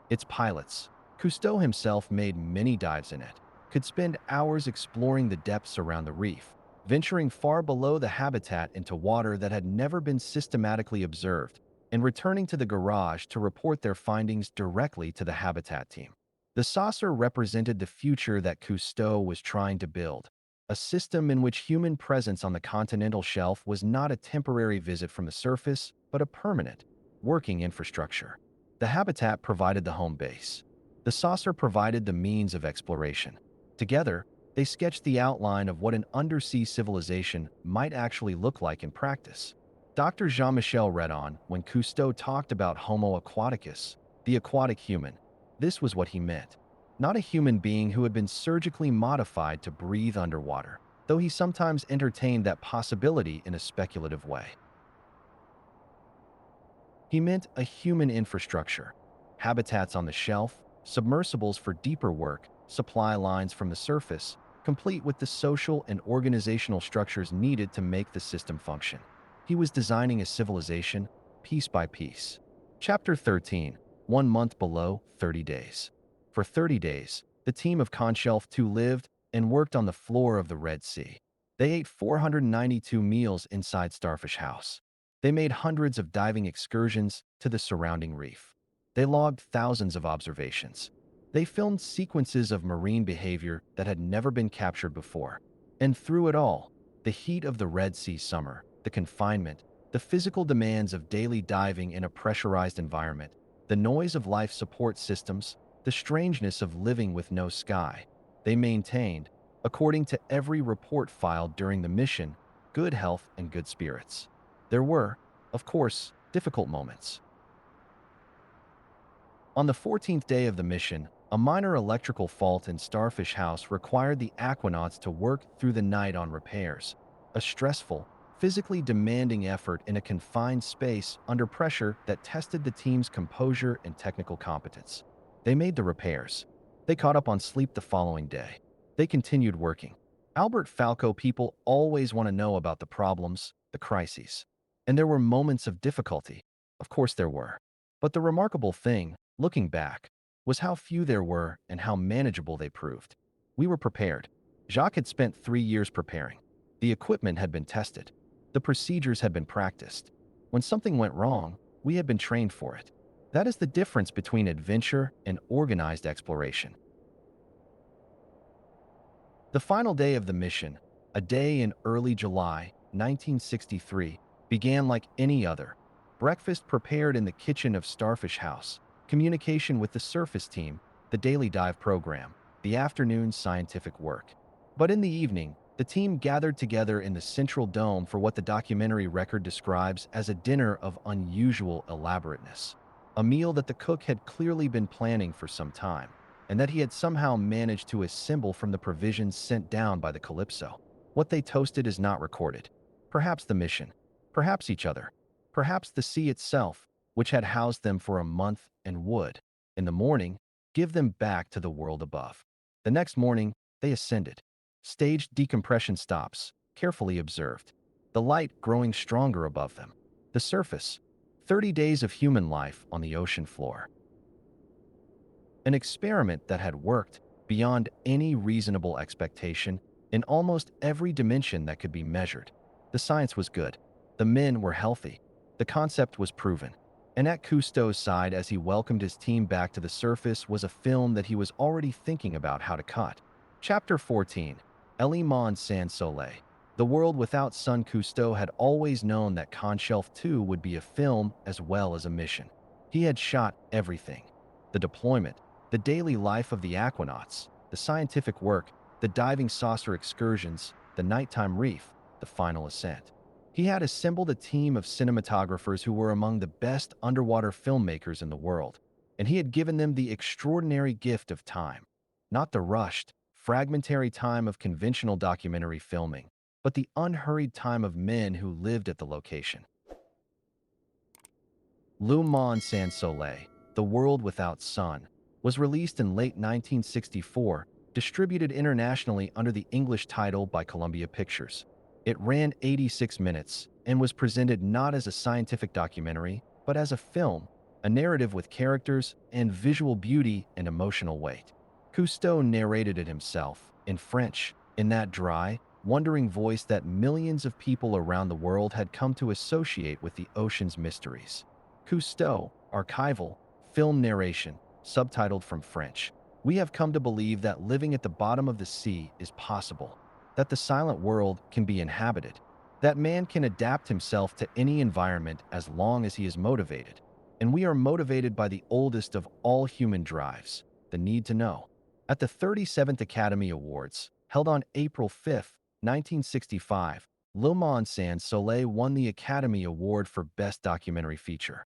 Its pilots, Cousteau himself made many dives in it, could spend hours exploring the depths around the reef, venturing far below the habitat into water that had never been systematically observed, and returning to the garage to report their findings directly to the habitat team. The saucer represented the future that Cousteau was trying to build, a system in which human presence on the continental shelf was not a temporary visit from the surface, but a permanent, working infrastructure. The habitat provided the home base. The saucer provided the means of exploration. Together, they sketched the outline of what an undersea civilization might actually look like in practice. Dr. Jean-Michel Redon, when Cousteau talked about Homo aquaticus, the aquatic human, this was what he meant. Not a human being who had been surgically modified to breathe underwater, though he sometimes entertained that possibility in a speculative way. He meant a human infrastructure, habitats on the shelf, submersibles for deeper work, supply lines from the surface, complete with the social and organizational structures needed to make the system function. He was designing a civilization, piece by piece. Chapter 13. 1 month below 30 days. For 30 days, the team of Conshelf 2 lived and worked on the floor of the Red Sea. They ate 492 meals inside Starfish House. They made hundreds of diving excursions to the surrounding reef. They logged thousands of observations. They filmed sequences of marine behavior that had never been captured before. And through it all, the heat of the Red Sea summer, the confinement, the physical demands of daily diving in a pressurized environment, the noise of life support systems, the strangeness of living with no sky, they maintained, according to every report filed during the mission, good health and good spirits. There were, of course, difficult moments. On the 14th day of the mission, A minor electrical fault in Starfish House required the aquanauts to work through the night on repairs, a stressful, physically demanding effort in a confined space under pressure that tested the team's composure and technical competence. They made the repairs. They caught up on sleep the following day. They continued working. Albert Falco people always want to know about the problems, the crises. And there were moments of difficulty. Of course there were. But the remarkable thing, looking back, was how few there were and how manageable they proved. We were prepared. Jacques had spent 3 years preparing. The equipment had been tested. The procedures had been practiced. When something went wrong, we had been trained for it. That is the difference between adventure and organized exploration. The final day of the mission, a day in early July 1963, began like any other. Breakfast prepared in the kitchen of Starfish House, communication with the surface team, the daily dive program, the afternoon scientific work. But in the evening, the team gathered together in the central dome for what the documentary record describes as a dinner of unusual elaborateness. A meal that the cook had clearly been planning for some time, and that he had somehow managed to assemble from the provisions sent down by the Calypso. What they toasted is not recorded. Perhaps the mission, perhaps each other, perhaps the sea itself, which had housed them for a month and would, in the morning, give them back to the world above. The next morning, they ascended. Staged decompression stops, carefully observed. The light growing stronger above them. The surface, 30 days of human life on the ocean floor. An experiment that had worked beyond any reasonable expectation in almost every dimension that could be measured. The science was good. The men were healthy. The concept was proven. And at Cousteau's side as he welcomed his team back to the surface was a film that he was already thinking about how to cut. Chapter 14. Le Monde Sans Soleil. The World Without Sun. Cousteau had always known that Conshelf 2 would be a film as well as a mission. He had shot everything. The deployment, the daily life of the aquanauts, the scientific work, the diving saucer excursions, the nighttime reef, the final ascent. He had assembled a team of cinematographers who were among the best underwater filmmakers in the world, and he had given them the extraordinary gift of time. Not the rushed, fragmentary time of conventional documentary filming, but the unhurried time of men who lived at the location. Le Monde Sans Soleil, The World Without Sun, was released in late 1964, distributed internationally under the English title by Columbia Pictures. It ran 86 minutes and was presented not as a scientific documentary, but as a film, a narrative with characters and visual beauty and emotional weight. Cousteau narrated it himself, in French, in that dry, wondering voice that millions of people around the world had come to associate with the ocean's mysteries. Cousteau, archival, film narration, subtitled from French. We have come to believe that living at the bottom of the sea is possible, that the silent world can be inhabited, that man can adapt himself to any environment as long as he is motivated. And we are motivated by the oldest of all human drives, the need to know. At the 37th Academy Awards, held on April 5, 1965, Le Monde Sans Soleil won the Academy Award for Best Documentary Feature.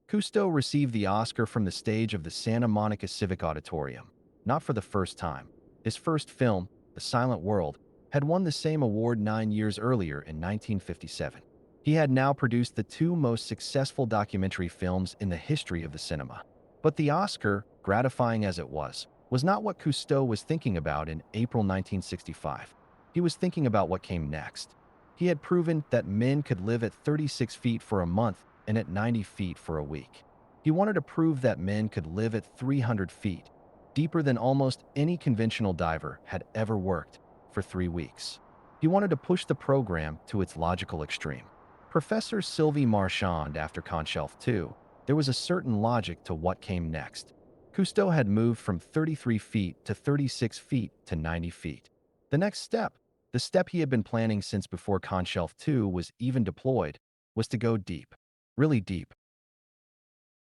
Cousteau received the Oscar from the stage of the Santa Monica Civic Auditorium, not for the first time. His first film, The Silent World, had won the same award 9 years earlier in 1957. He had now produced the two most successful documentary films in the history of the cinema. But the Oscar, gratifying as it was not what Cousteau was thinking about in April 1965. He was thinking about what came next. He had proven that men could live at 36 feet for a month and at 90 feet for a week. He wanted to prove that men could live at 300 feet, deeper than almost any conventional diver had ever worked, for 3 weeks. He wanted to push the program to its logical extreme. Professor Sylvie Marchand after Conshelf 2, there was a certain logic to what came next. Cousteau had moved from 33 feet to 36 feet to 90 feet. The next step, the step he had been planning since before Conshelf 2 was even deployed, was to go deep, really deep,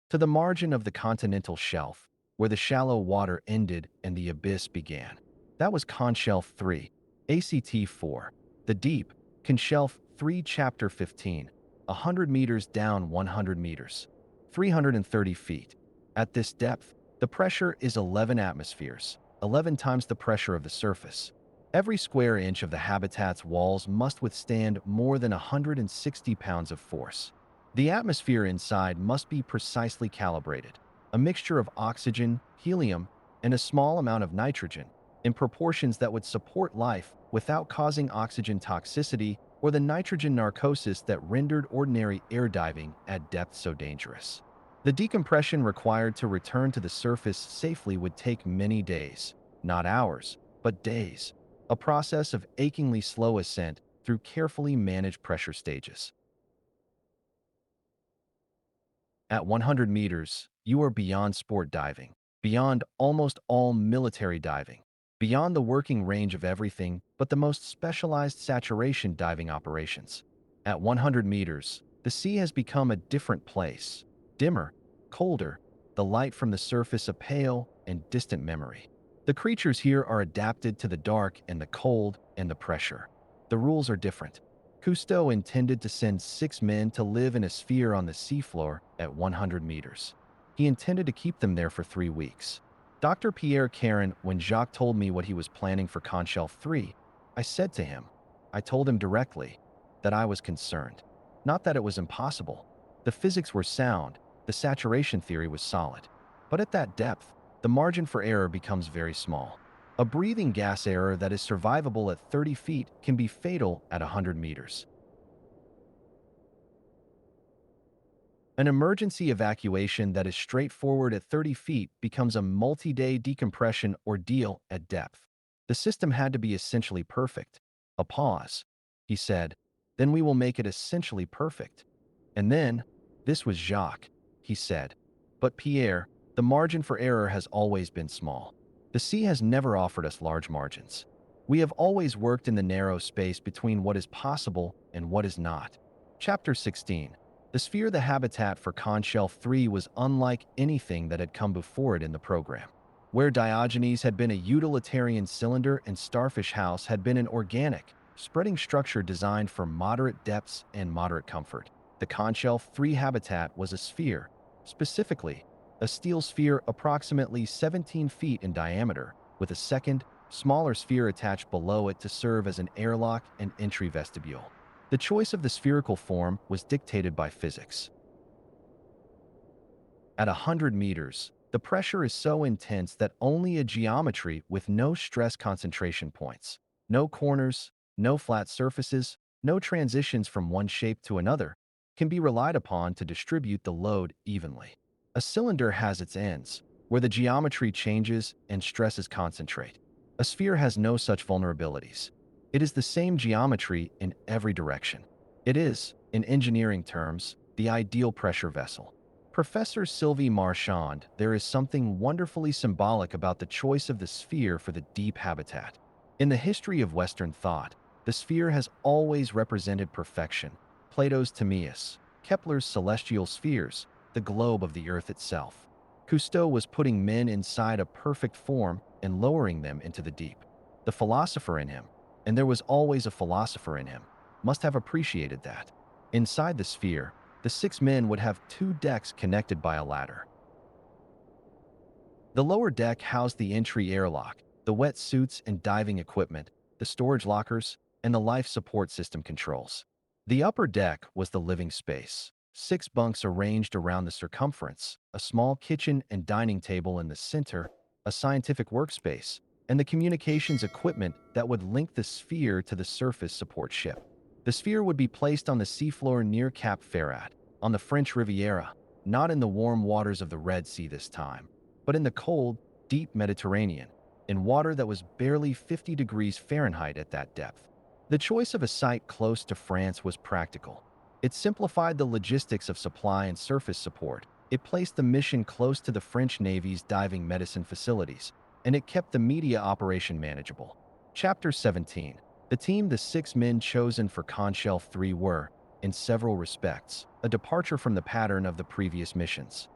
to the margin of the continental shelf, where the shallow water ended and the abyss began. That was Conshelf 3, ACT 4. The deep, Conshelf 3 Chapter 15, 100 meters down 100 meters. 330 feet. At this depth, the pressure is 11 atmospheres, 11 times the pressure of the surface. Every square inch of the habitat's walls must withstand more than 160 pounds of force. The atmosphere inside must be precisely calibrated, a mixture of oxygen, helium, and a small amount of nitrogen, in proportions that would support life without causing oxygen toxicity or the nitrogen narcosis that rendered ordinary air diving at depth so dangerous. The decompression required to return to the surface safely would take many days, not hours, but days, a process of achingly slow ascent through carefully managed pressure stages. At 100 meters, you are beyond sport diving, beyond almost all military diving, beyond the working range of everything but the most specialized saturation diving operations. At 100 meters, the sea has become a different place, dimmer, colder, the light from the surface a pale and distant memory. The creatures here are adapted to the dark and the cold and the pressure. The rules are different. Cousteau intended to send 6 men to live in a sphere on the seafloor at 100 meters. He intended to keep them there for 3 weeks. Dr. Pierre Caron, when Jacques told me what he was planning for Conshelf 3, I told him directly that I was concerned. Not that it was impossible. The physics were sound, the saturation theory was solid. But at that depth, the margin for error becomes very small. A breathing gas error that is survivable at 30 feet can be fatal at 100 meters. An emergency evacuation that is straightforward at 30 feet becomes a multi-day decompression ordeal at depth. The system had to be essentially perfect. A pause. He said, "Then we will make it essentially perfect." And then, "This was Jacques," he said. "But Pierre, the margin for error has always been small. The sea has never offered us large margins. We have always worked in the narrow space between what is possible and what is not." Chapter 16. The sphere, the habitat for Conshelf 3, was unlike anything that had come before it in the program. Where Diogenes had been a utilitarian cylinder and Starfish House had been an organic, spreading structure designed for moderate depths and moderate comfort, the Conshelf 3 habitat was a sphere, specifically, a steel sphere approximately 17 feet in diameter, with a second, smaller sphere attached below it to serve as an airlock and entry vestibule. The choice of the spherical form was dictated by physics. At 100 meters, the pressure is so intense that only a geometry with no stress concentration points, no corners, no flat surfaces, no transitions from one shape to another, can be relied upon to distribute the load evenly. A cylinder has its ends, where the geometry changes and stresses concentrate. A sphere has no such vulnerabilities. It is the same geometry in every direction. It is, in engineering terms, the ideal pressure vessel. Professor Sylvie Marchand, there is something wonderfully symbolic about the choice of the sphere for the deep habitat. In the history of Western thought, the sphere has always represented perfection. Plato's Timaeus, Kepler's celestial spheres, the globe of the earth itself. Cousteau was putting men inside a perfect form and lowering them into the deep. The philosopher in him, and there was always a philosopher in him, must have appreciated that. Inside the sphere, the 6 men would have 2 decks connected by a ladder. The lower deck housed the entry airlock, the wet suits and diving equipment, the storage lockers, and the life support system controls. The upper deck was the living space. 6 bunks arranged around the circumference, a small kitchen and dining table in the center, a scientific workspace, and the communications equipment that would link the sphere to the surface support ship. The sphere would be placed on the seafloor near Cap Ferrat, on the French Riviera, not in the warm waters of the Red Sea this time, but in the cold, deep Mediterranean, in water that was barely 50 degrees Fahrenheit at that depth. The choice of a site close to France was practical. It simplified the logistics of supply and surface support. It placed the mission close to the French Navy's diving medicine facilities, and it kept the media operation manageable. Chapter 17. The team, the 6 men chosen for Conshelf 3 were, in several respects, a departure from the pattern of the previous missions.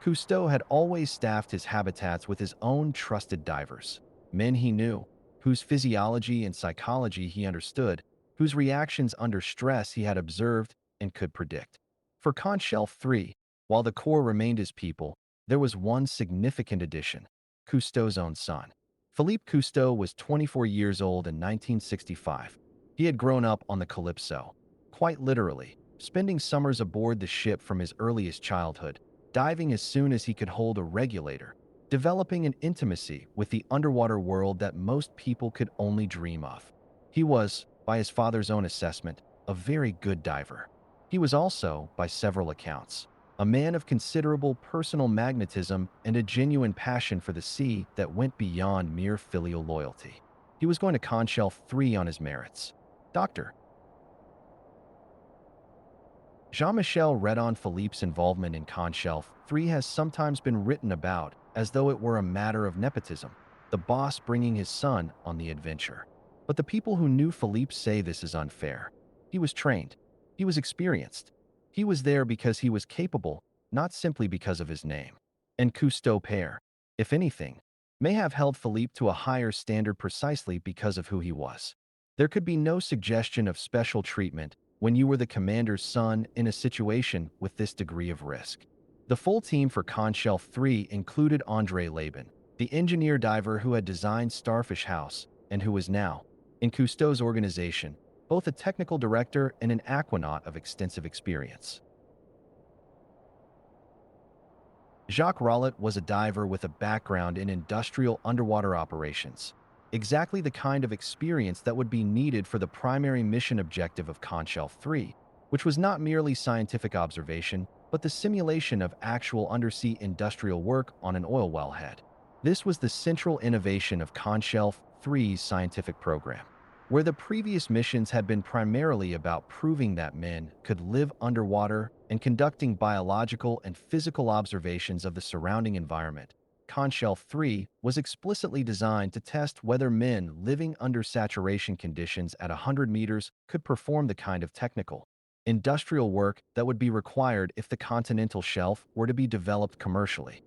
Cousteau had always staffed his habitats with his own trusted divers, men he knew, whose physiology and psychology he understood, whose reactions under stress he had observed and could predict. For Conch Shelf 3, while the core remained his people, there was one significant addition: Cousteau's own son. Philippe Cousteau was 24 years old in 1965. He had grown up on the Calypso, quite literally, spending summers aboard the ship from his earliest childhood, diving as soon as he could hold a regulator, developing an intimacy with the underwater world that most people could only dream of. He was, by his father's own assessment, a very good diver. He was also, by several accounts, a man of considerable personal magnetism and a genuine passion for the sea that went beyond mere filial loyalty. He was going to Conch Shelf 3 on his merits. Dr. Jean-Michel Redon Philippe's involvement in Conch Shelf 3 has sometimes been written about as though it were a matter of nepotism, the boss bringing his son on the adventure. But the people who knew Philippe say this is unfair. He was trained. He was experienced. He was there because he was capable, not simply because of his name. And Cousteau père, if anything, may have held Philippe to a higher standard precisely because of who he was. There could be no suggestion of special treatment when you were the commander's son in a situation with this degree of risk. The full team for Conch Shelf 3 included André Laban, the engineer diver who had designed Starfish House and who was now, in Cousteau's organization, both a technical director and an aquanaut of extensive experience. Jacques Rollet was a diver with a background in industrial underwater operations, exactly the kind of experience that would be needed for the primary mission objective of Conch Shelf 3, which was not merely scientific observation, but the simulation of actual undersea industrial work on an oil wellhead. This was the central innovation of Conch Shelf 3's scientific program, where the previous missions had been primarily about proving that men could live underwater and conducting biological and physical observations of the surrounding environment. Conch Shelf 3 was explicitly designed to test whether men living under saturation conditions at 100 meters could perform the kind of technical, industrial work that would be required if the continental shelf were to be developed commercially.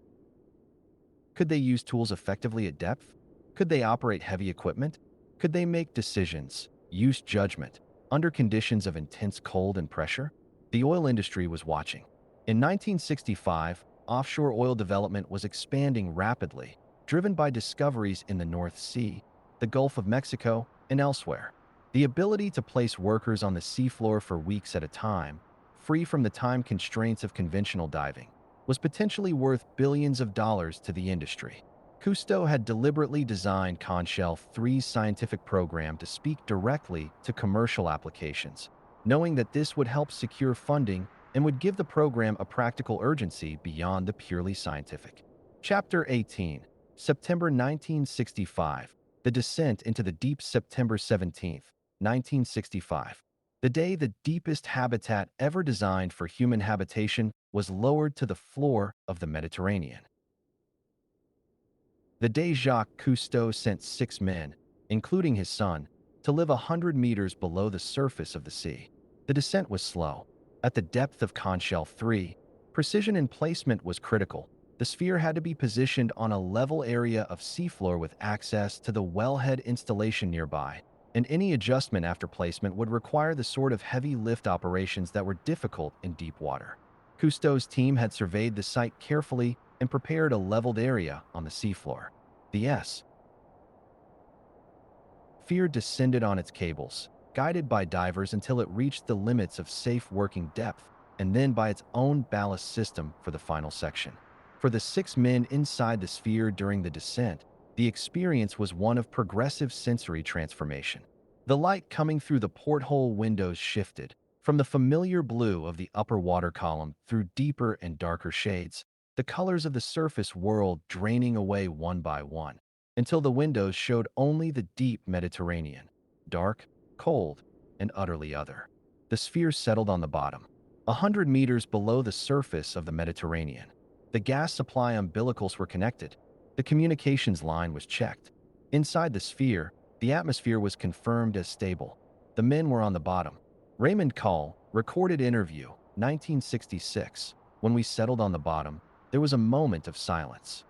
Could they use tools effectively at depth? Could they operate heavy equipment? Could they make decisions, use judgment, under conditions of intense cold and pressure? The oil industry was watching. In 1965, offshore oil development was expanding rapidly, driven by discoveries in the North Sea, the Gulf of Mexico, and elsewhere. The ability to place workers on the seafloor for weeks at a time, free from the time constraints of conventional diving, was potentially worth billions of dollars to the industry. Cousteau had deliberately designed Conch Shelf 3's scientific program to speak directly to commercial applications, knowing that this would help secure funding and would give the program a practical urgency beyond the purely scientific. Chapter 18, September 1965. The descent into the deep. September 17, 1965. The day the deepest habitat ever designed for human habitation was lowered to the floor of the Mediterranean. The day Jacques Cousteau sent 6 men, including his son, to live 100 meters below the surface of the sea. The descent was slow. At the depth of Conch Shelf 3, precision in placement was critical. The sphere had to be positioned on a level area of seafloor with access to the wellhead installation nearby, and any adjustment after placement would require the sort of heavy lift operations that were difficult in deep water. Cousteau's team had surveyed the site carefully and prepared a leveled area on the seafloor. The sphere descended on its cables, guided by divers until it reached the limits of safe working depth, and then by its own ballast system for the final section. For the 6 men inside the sphere during the descent, the experience was one of progressive sensory transformation. The light coming through the porthole windows shifted from the familiar blue of the upper water column through deeper and darker shades, the colors of the surface world draining away one by one, until the windows showed only the deep Mediterranean, dark, cold, and utterly other. The sphere settled on the bottom, 100 meters below the surface of the Mediterranean. The gas supply umbilicals were connected. The communications line was checked. Inside the sphere, the atmosphere was confirmed as stable. The men were on the bottom. Raymond Call, recorded interview, 1966. When we settled on the bottom, there was a moment of silence.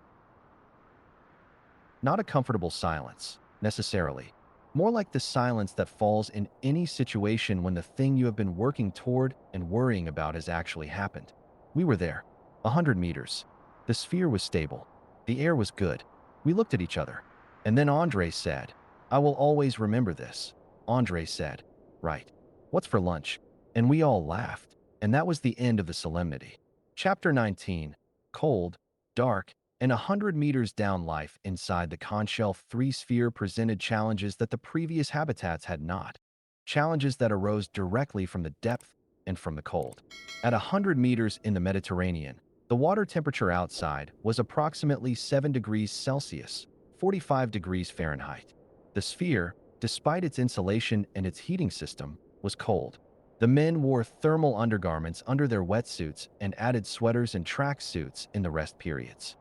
Not a comfortable silence, necessarily. More like the silence that falls in any situation when the thing you have been working toward and worrying about has actually happened. We were there, 100 meters. The sphere was stable. The air was good. We looked at each other. And then Andre said, "I will always remember this." Andre said, "Right. What's for lunch?" And we all laughed. And that was the end of the solemnity. Chapter 19. Cold, dark, and 100 meters down, life inside the Conshelf 3 sphere presented challenges that the previous habitats had not. Challenges that arose directly from the depth and from the cold. At 100 meters in the Mediterranean, the water temperature outside was approximately 7 degrees Celsius, 45 degrees Fahrenheit. The sphere, despite its insulation and its heating system, was cold. The men wore thermal undergarments under their wetsuits and added sweaters and track suits in the rest periods.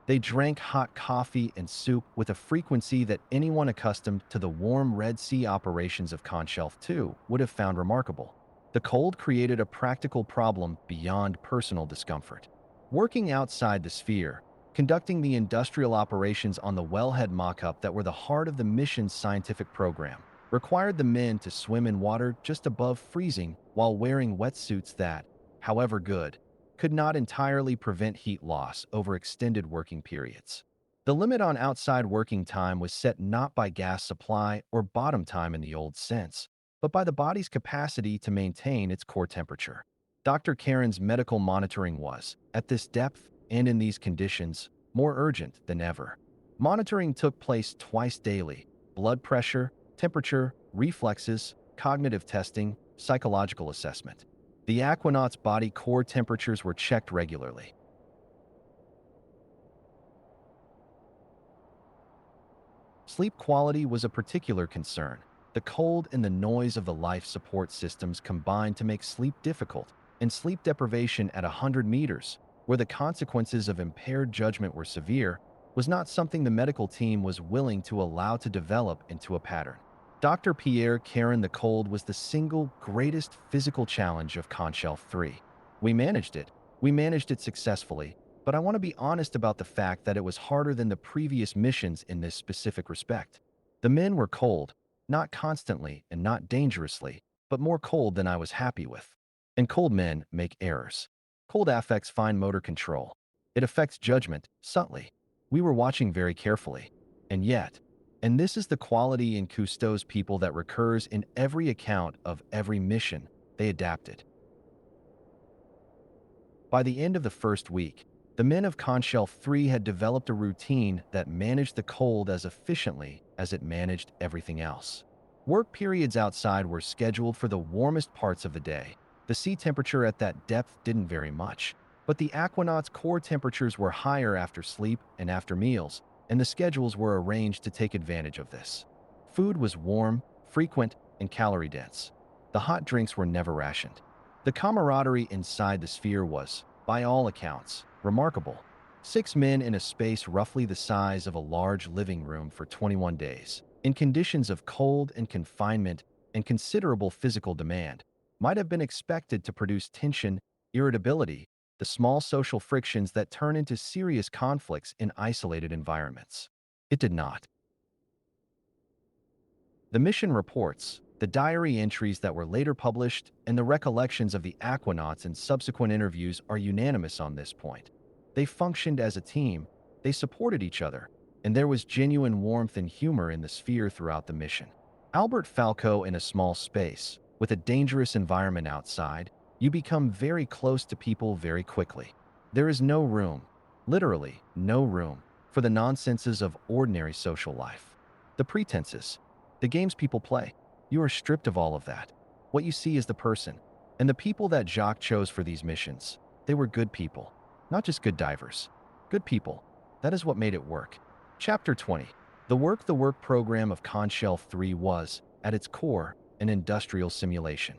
They drank hot coffee and soup with a frequency that anyone accustomed to the warm Red Sea operations of Conshelf 2 would have found remarkable. The cold created a practical problem beyond personal discomfort. Working outside the sphere, conducting the industrial operations on the wellhead mock-up that were the heart of the mission's scientific program, required the men to swim in water just above freezing while wearing wetsuits that, however good, could not entirely prevent heat loss over extended working periods. The limit on outside working time was set not by gas supply or bottom time in the old sense, but by the body's capacity to maintain its core temperature. Dr. Karen's medical monitoring was, at this depth and in these conditions, more urgent than ever. Monitoring took place twice daily: blood pressure, temperature, reflexes, cognitive testing, psychological assessment. The aquanauts' body core temperatures were checked regularly. Sleep quality was a particular concern. The cold and the noise of the life support systems combined to make sleep difficult, and sleep deprivation at 100 meters, where the consequences of impaired judgment were severe, was not something the medical team was willing to allow to develop into a pattern. Dr. Pierre Caron, the cold was the single greatest physical challenge of Conshelf 3. We managed it. We managed it successfully, but I want to be honest about the fact that it was harder than the previous missions in this specific respect. The men were cold, not constantly and not dangerously, but more cold than I was happy with. And cold men make errors. Cold affects fine motor control. It affects judgment, subtly. We were watching very carefully. And yet, and this is the quality in Cousteau's people that recurs in every account of every mission, they adapted. By the end of the first week, the men of Conshelf 3 had developed a routine that managed the cold as efficiently as it managed everything else. Work periods outside were scheduled for the warmest parts of the day. The sea temperature at that depth didn't vary much, but the aquanauts' core temperatures were higher after sleep and after meals, and the schedules were arranged to take advantage of this. Food was warm, frequent, and calorie-dense. The hot drinks were never rationed. The camaraderie inside the sphere was, by all accounts, remarkable. 6 men in a space roughly the size of a large living room for 21 days, in conditions of cold and confinement and considerable physical demand, might have been expected to produce tension, irritability, the small social frictions that turn into serious conflicts in isolated environments. It did not. The mission reports, the diary entries that were later published, and the recollections of the aquanauts in subsequent interviews are unanimous on this point. They functioned as a team, they supported each other, and there was genuine warmth and humor in the sphere throughout the mission. Albert Falco, in a small space, with a dangerous environment outside, you become very close to people very quickly. There is no room, literally no room, for the nonsenses of ordinary social life. The pretenses, the games people play. You are stripped of all of that. What you see is the person. And the people that Jacques chose for these missions, they were good people. Not just good divers. Good people. That is what made it work. Chapter 20. The work program of Conshelf 3 was, at its core, an industrial simulation.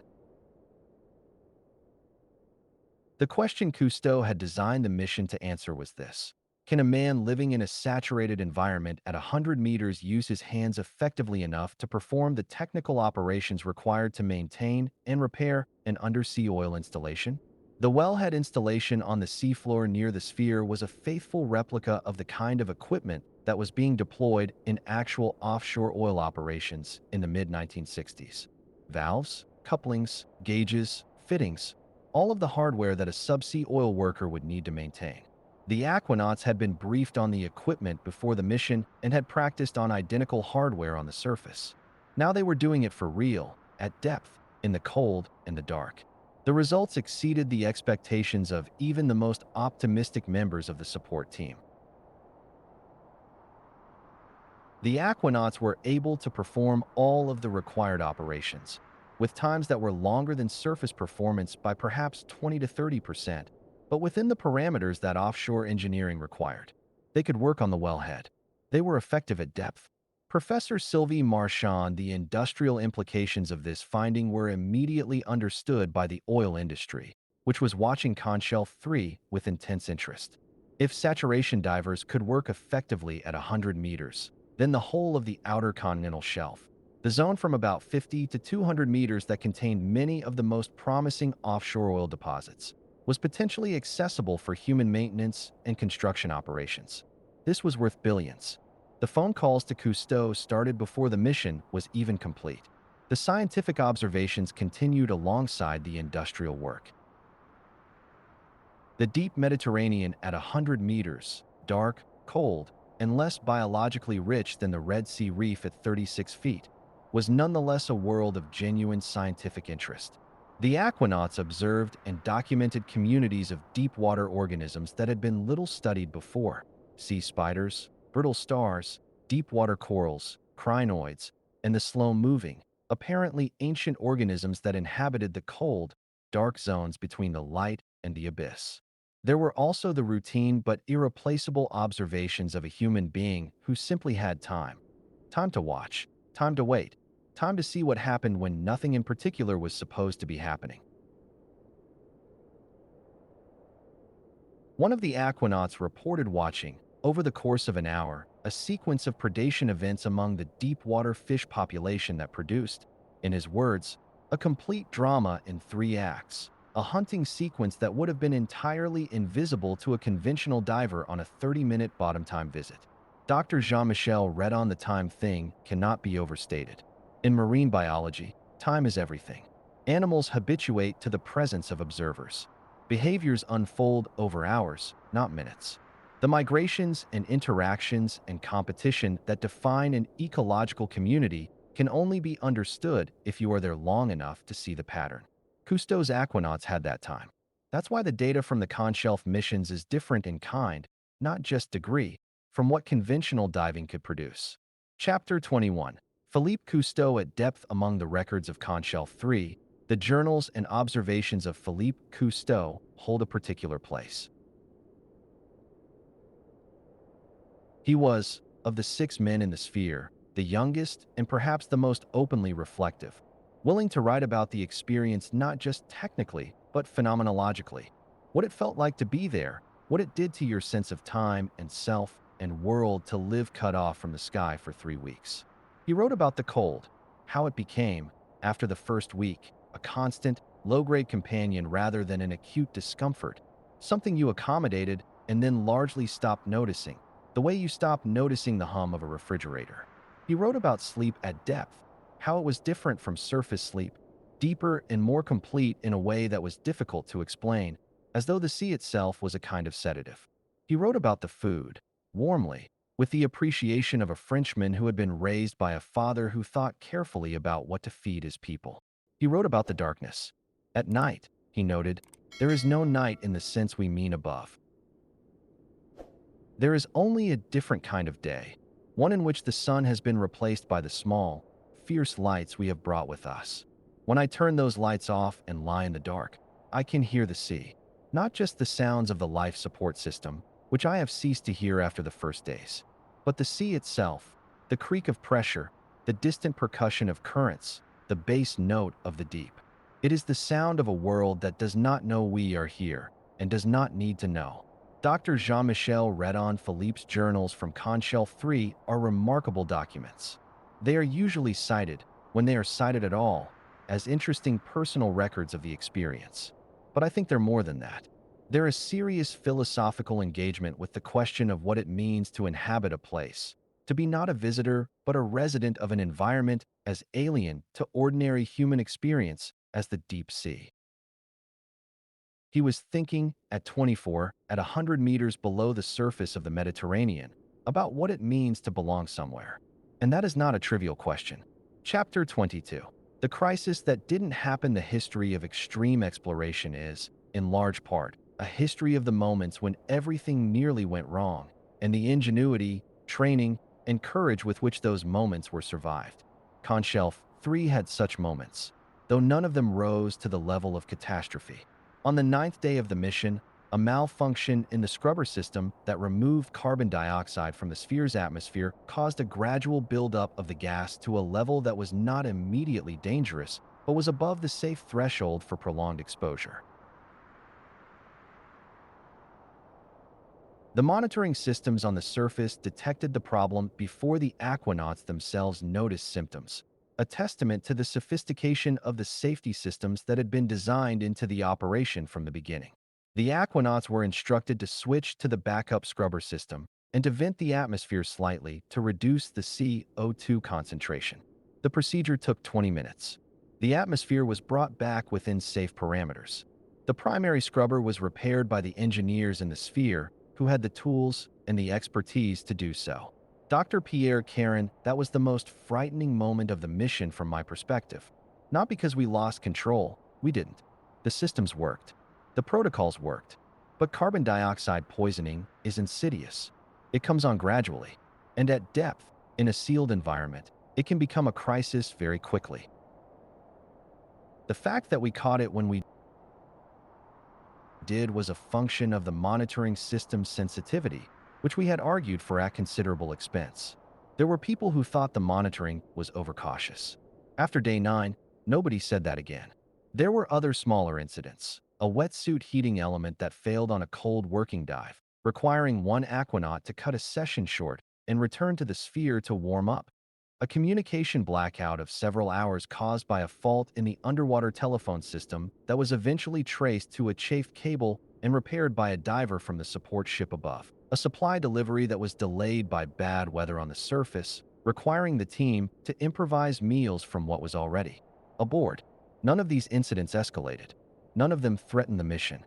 The question Cousteau had designed the mission to answer was this: can a man living in a saturated environment at 100 meters use his hands effectively enough to perform the technical operations required to maintain and repair an undersea oil installation? The wellhead installation on the seafloor near the sphere was a faithful replica of the kind of equipment that was being deployed in actual offshore oil operations in the mid-1960s. Valves, couplings, gauges, fittings, all of the hardware that a subsea oil worker would need to maintain. The aquanauts had been briefed on the equipment before the mission and had practiced on identical hardware on the surface. Now they were doing it for real, at depth, in the cold and the dark. The results exceeded the expectations of even the most optimistic members of the support team. The aquanauts were able to perform all of the required operations, with times that were longer than surface performance by perhaps 20 to 30%, but within the parameters that offshore engineering required. They could work on the wellhead. They were effective at depth. Professor Sylvie Marchand, the industrial implications of this finding were immediately understood by the oil industry, which was watching Conshelf 3 with intense interest. If saturation divers could work effectively at 100 meters, then the whole of the outer continental shelf, the zone from about 50 to 200 meters that contained many of the most promising offshore oil deposits, was potentially accessible for human maintenance and construction operations. This was worth billions. The phone calls to Cousteau started before the mission was even complete. The scientific observations continued alongside the industrial work. The deep Mediterranean at 100 meters, dark, cold, and less biologically rich than the Red Sea Reef at 36 feet, was nonetheless a world of genuine scientific interest. The aquanauts observed and documented communities of deep-water organisms that had been little studied before: sea spiders, brittle stars, deep-water corals, crinoids, and the slow-moving, apparently ancient organisms that inhabited the cold, dark zones between the light and the abyss. There were also the routine but irreplaceable observations of a human being who simply had time. Time to watch, time to wait, time to see what happened when nothing in particular was supposed to be happening. One of the aquanauts reported watching, over the course of an hour, a sequence of predation events among the deep-water fish population that produced, in his words, a complete drama in 3 acts. A hunting sequence that would have been entirely invisible to a conventional diver on a 30-minute bottom time visit. Dr. Jean-Michel read on the time thing cannot be overstated. In marine biology, time is everything. Animals habituate to the presence of observers. Behaviors unfold over hours, not minutes. The migrations and interactions and competition that define an ecological community can only be understood if you are there long enough to see the pattern. Cousteau's aquanauts had that time. That's why the data from the Conshelf missions is different in kind, not just degree, from what conventional diving could produce. Chapter 21. Philippe Cousteau at depth. Among the records of Conshelf 3, the journals and observations of Philippe Cousteau hold a particular place. He was, of the 6 men in the sphere, the youngest and perhaps the most openly reflective, willing to write about the experience not just technically, but phenomenologically. What it felt like to be there, what it did to your sense of time and self and world to live cut off from the sky for 3 weeks. He wrote about the cold, how it became, after the first week, a constant, low-grade companion rather than an acute discomfort, something you accommodated and then largely stopped noticing, the way you stopped noticing the hum of a refrigerator. He wrote about sleep at depth, how it was different from surface sleep, deeper and more complete in a way that was difficult to explain, as though the sea itself was a kind of sedative. He wrote about the food, warmly, with the appreciation of a Frenchman who had been raised by a father who thought carefully about what to feed his people. He wrote about the darkness. At night, he noted, there is no night in the sense we mean above. There is only a different kind of day, one in which the sun has been replaced by the small, fierce lights we have brought with us. When I turn those lights off and lie in the dark, I can hear the sea. Not just the sounds of the life support system, which I have ceased to hear after the first days, but the sea itself, the creak of pressure, the distant percussion of currents, the bass note of the deep. It is the sound of a world that does not know we are here and does not need to know. Dr. Jean-Michel read on Philippe's journals from Conshelf 3 are remarkable documents. They are usually cited, when they are cited at all, as interesting personal records of the experience. But I think they're more than that. There is serious philosophical engagement with the question of what it means to inhabit a place, to be not a visitor but a resident of an environment as alien to ordinary human experience as the deep sea. He was thinking, at 24, at 100 meters below the surface of the Mediterranean, about what it means to belong somewhere. And that is not a trivial question. Chapter 22. The crisis that didn't happen. The history of extreme exploration is, in large part, a history of the moments when everything nearly went wrong, and the ingenuity, training, and courage with which those moments were survived. Conshelf 3 had such moments, though none of them rose to the level of catastrophe. On the ninth day of the mission, a malfunction in the scrubber system that removed carbon dioxide from the sphere's atmosphere caused a gradual buildup of the gas to a level that was not immediately dangerous, but was above the safe threshold for prolonged exposure. The monitoring systems on the surface detected the problem before the aquanauts themselves noticed symptoms, a testament to the sophistication of the safety systems that had been designed into the operation from the beginning. The aquanauts were instructed to switch to the backup scrubber system and to vent the atmosphere slightly to reduce the CO2 concentration. The procedure took 20 minutes. The atmosphere was brought back within safe parameters. The primary scrubber was repaired by the engineers in the sphere who had the tools and the expertise to do so. Dr. Pierre Caron, that was the most frightening moment of the mission from my perspective. Not because we lost control, we didn't. The systems worked. The protocols worked. But carbon dioxide poisoning is insidious. It comes on gradually. And at depth, in a sealed environment, it can become a crisis very quickly. The fact that we caught it when we did was a function of the monitoring system's sensitivity, which we had argued for at considerable expense. There were people who thought the monitoring was overcautious. After day 9, nobody said that again. There were other smaller incidents. A wetsuit heating element that failed on a cold working dive, requiring one aquanaut to cut a session short and return to the sphere to warm up. A communication blackout of several hours caused by a fault in the underwater telephone system that was eventually traced to a chafed cable and repaired by a diver from the support ship above. A supply delivery that was delayed by bad weather on the surface, requiring the team to improvise meals from what was already aboard. None of these incidents escalated. None of them threatened the mission.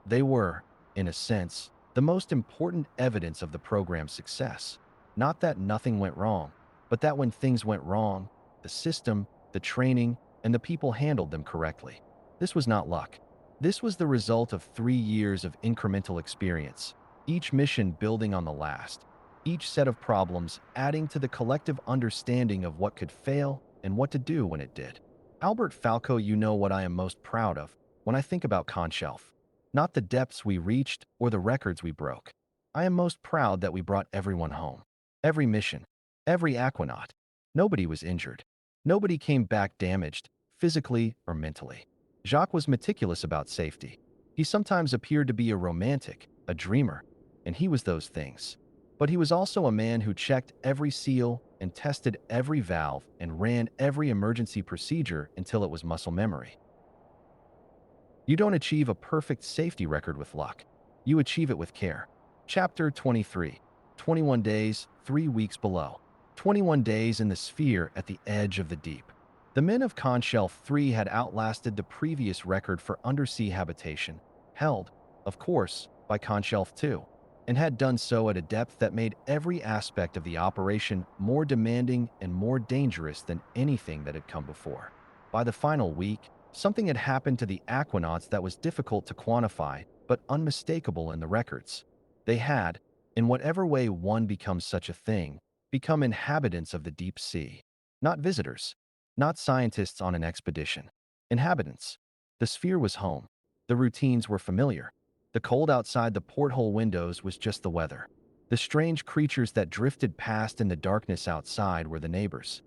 They were, in a sense, the most important evidence of the program's success. Not that nothing went wrong, but that when things went wrong, the system, the training, and the people handled them correctly. This was not luck. This was the result of 3 years of incremental experience, each mission building on the last, each set of problems adding to the collective understanding of what could fail and what to do when it did. Albert Falco, you know what I am most proud of when I think about Conshelf. Not the depths we reached or the records we broke. I am most proud that we brought everyone home. Every mission, every aquanaut. Nobody was injured. Nobody came back damaged, physically or mentally. Jacques was meticulous about safety. He sometimes appeared to be a romantic, a dreamer, and he was those things. But he was also a man who checked every seal and tested every valve and ran every emergency procedure until it was muscle memory. You don't achieve a perfect safety record with luck. You achieve it with care. Chapter 23. 21 days, 3 weeks below. 21 days in the sphere at the edge of the deep. The men of Conshelf 3 had outlasted the previous record for undersea habitation, held, of course, by Conshelf 2, and had done so at a depth that made every aspect of the operation more demanding and more dangerous than anything that had come before. By the final week, something had happened to the aquanauts that was difficult to quantify, but unmistakable in the records. They had, in whatever way one becomes such a thing, become inhabitants of the deep sea. Not visitors, not scientists on an expedition. Inhabitants. The sphere was home. The routines were familiar. The cold outside the porthole windows was just the weather. The strange creatures that drifted past in the darkness outside were the neighbors.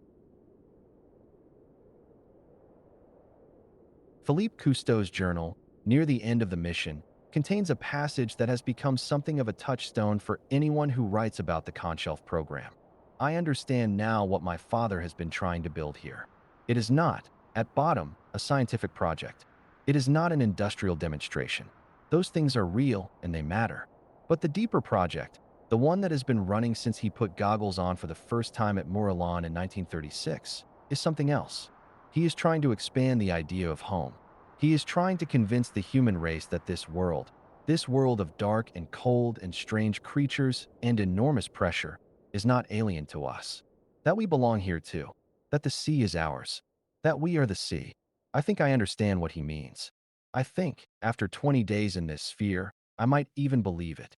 Philippe Cousteau's journal, near the end of the mission, contains a passage that has become something of a touchstone for anyone who writes about the Conshelf program. I understand now what my father has been trying to build here. It is not, at bottom, a scientific project. It is not an industrial demonstration. Those things are real and they matter. But the deeper project, the one that has been running since he put goggles on for the first time at Moorlan in 1936, is something else. He is trying to expand the idea of home. He is trying to convince the human race that this world of dark and cold and strange creatures and enormous pressure, is not alien to us. That we belong here too. That the sea is ours. That we are the sea. I think I understand what he means. I think, after 20 days in this sphere, I might even believe it.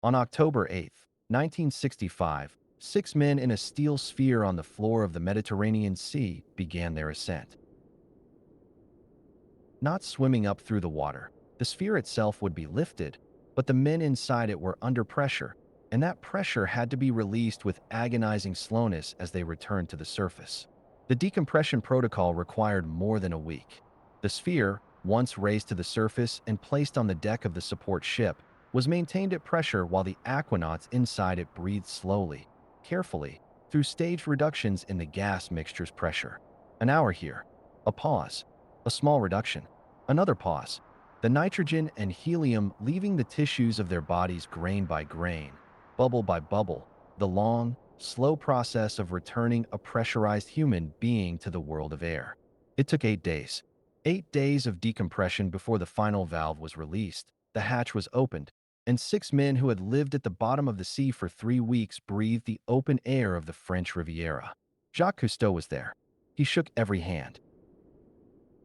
On October 8th, 1965, 6 men in a steel sphere on the floor of the Mediterranean Sea began their ascent. Not swimming up through the water, the sphere itself would be lifted, but the men inside it were under pressure, and that pressure had to be released with agonizing slowness as they returned to the surface. The decompression protocol required more than a week. The sphere, once raised to the surface and placed on the deck of the support ship, was maintained at pressure while the aquanauts inside it breathed slowly, carefully, through staged reductions in the gas mixture's pressure. An hour here, a pause, a small reduction, another pause, the nitrogen and helium leaving the tissues of their bodies grain by grain, bubble by bubble, the long, slow process of returning a pressurized human being to the world of air. It took 8 days. 8 days of decompression before the final valve was released, the hatch was opened, and 6 men who had lived at the bottom of the sea for 3 weeks breathed the open air of the French Riviera. Jacques Cousteau was there. He shook every hand.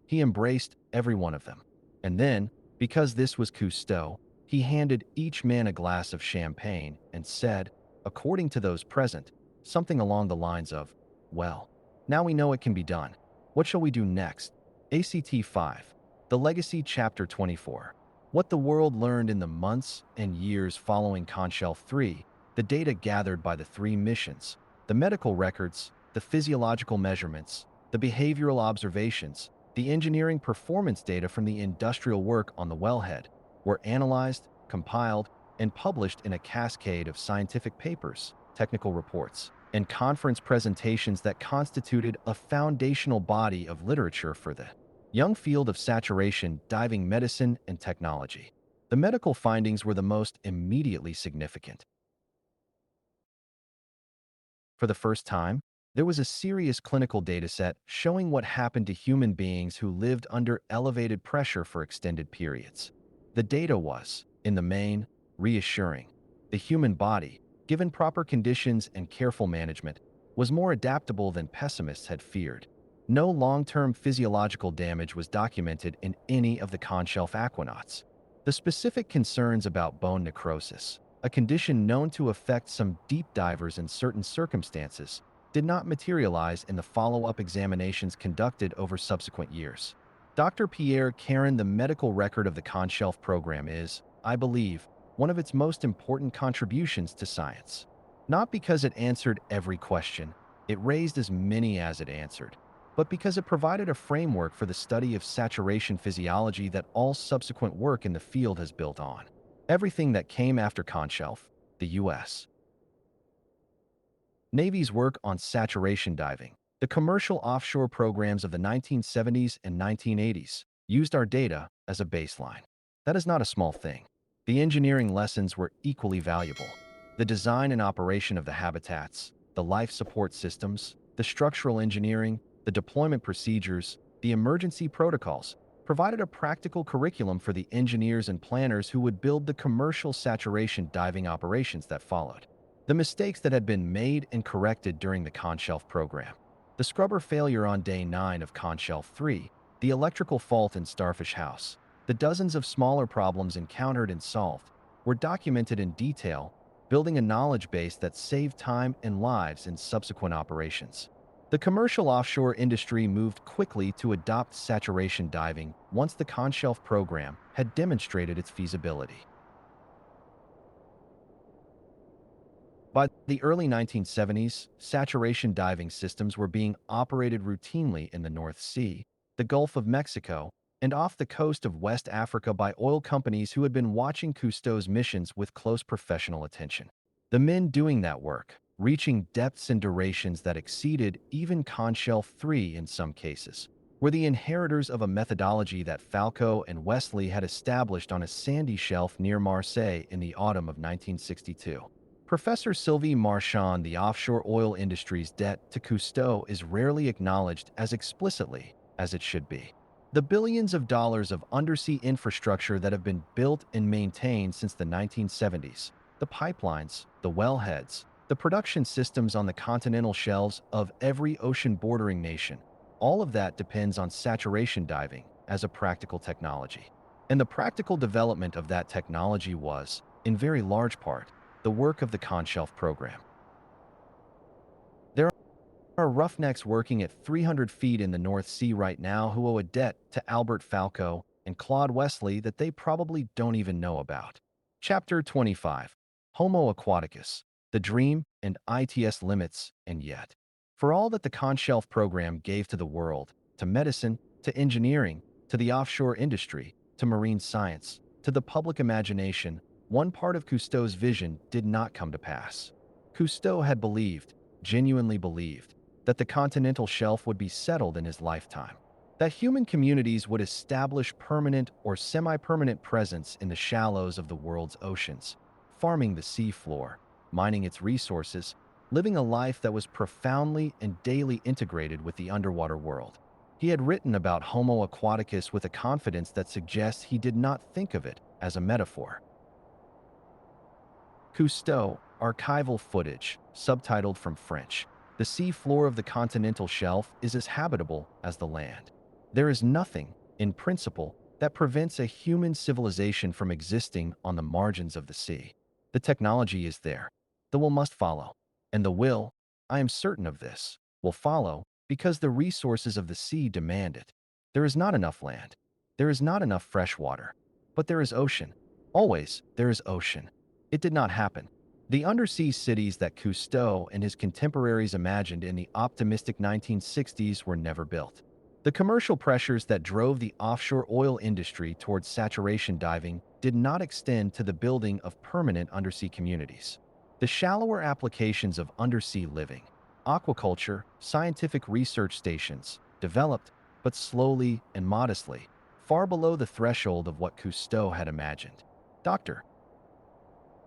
He embraced every one of them. And then, because this was Cousteau, he handed each man a glass of champagne and said, according to those present, something along the lines of, "Well, now we know it can be done. What shall we do next?" ACT 5. The Legacy Chapter 24. What the world learned in the months and years following Conshelf 3, the data gathered by the 3 missions, the medical records, the physiological measurements, the behavioral observations, the engineering performance data from the industrial work on the wellhead, were analyzed, compiled, and published in a cascade of scientific papers, technical reports, and conference presentations that constituted a foundational body of literature for the young field of saturation diving medicine and technology. The medical findings were the most immediately significant. For the first time, there was a serious clinical dataset showing what happened to human beings who lived under elevated pressure for extended periods. The data was, in the main, reassuring. The human body, given proper conditions and careful management, was more adaptable than pessimists had feared. No long-term physiological damage was documented in any of the Conshelf aquanauts. The specific concerns about bone necrosis, a condition known to affect some deep divers in certain circumstances, did not materialize in the follow-up examinations conducted over subsequent years. Dr. Pierre Caron, the medical record of the Conshelf program is, I believe, one of its most important contributions to science. Not because it answered every question, it raised as many as it answered, but because it provided a framework for the study of saturation physiology that all subsequent work in the field has built on. Everything that came after Conshelf, the U.S. Navy's work on saturation diving, the commercial offshore programs of the 1970s and 1980s, used our data as a baseline. That is not a small thing. The engineering lessons were equally valuable. The design and operation of the habitats, the life support systems, the structural engineering, the deployment procedures, the emergency protocols, provided a practical curriculum for the engineers and planners who would build the commercial saturation diving operations that followed. The mistakes that had been made and corrected during the Conshelf program. The scrubber failure on day 9 of Conshelf 3, the electrical fault in Starfish House, the dozens of smaller problems encountered and solved, were documented in detail, building a knowledge base that saved time and lives in subsequent operations. The commercial offshore industry moved quickly to adopt saturation diving once the Conshelf program had demonstrated its feasibility. By the early 1970s, saturation diving systems were being operated routinely in the North Sea, the Gulf of Mexico, and off the coast of West Africa by oil companies who had been watching Cousteau's missions with close professional attention. The men doing that work, reaching depths and durations that exceeded even Conshelf 3 in some cases, were the inheritors of a methodology that Falco and Wesley had established on a sandy shelf near Marseille in the autumn of 1962. Professor Sylvie Marchand, the offshore oil industry's debt to Cousteau is rarely acknowledged as explicitly as it should be. The billions of dollars of undersea infrastructure that have been built and maintained since the 1970s, the pipelines, the wellheads, the production systems on the continental shelves of every ocean-bordering nation, all of that depends on saturation diving as a practical technology. And the practical development of that technology was, in very large part, the work of the Conshelf program. There are roughnecks working at 300 feet in the North Sea right now who owe a debt to Albert Falco and Claude Wesley that they probably don't even know about. Chapter 25. Homo Aquaticus, the Dream and ITS Limits, and Yet. For all that the Conshelf program gave to the world, to medicine, to engineering, to the offshore industry, to marine science, to the public imagination, one part of Cousteau's vision did not come to pass. Cousteau had believed, genuinely believed, that the continental shelf would be settled in his lifetime, that human communities would establish permanent or semi-permanent presence in the shallows of the world's oceans, farming the sea floor, mining its resources, living a life that was profoundly and daily integrated with the underwater world. He had written about Homo aquaticus with a confidence that suggests he did not think of it as a metaphor. Cousteau, archival footage, subtitled from French. The sea floor of the continental shelf is as habitable as the land. There is nothing, in principle, that prevents a human civilization from existing on the margins of the sea. The technology is there. The will must follow. And the will, I am certain of this, will follow because the resources of the sea demand it. There is not enough land. There is not enough fresh water. But there is ocean. Always there is ocean. It did not happen. The undersea cities that Cousteau and his contemporaries imagined in the optimistic 1960s were never built. The commercial pressures that drove the offshore oil industry towards saturation diving did not extend to the building of permanent undersea communities. The shallower applications of undersea living, aquaculture, scientific research stations, developed, but slowly and modestly, far below the threshold of what Cousteau had imagined. Dr.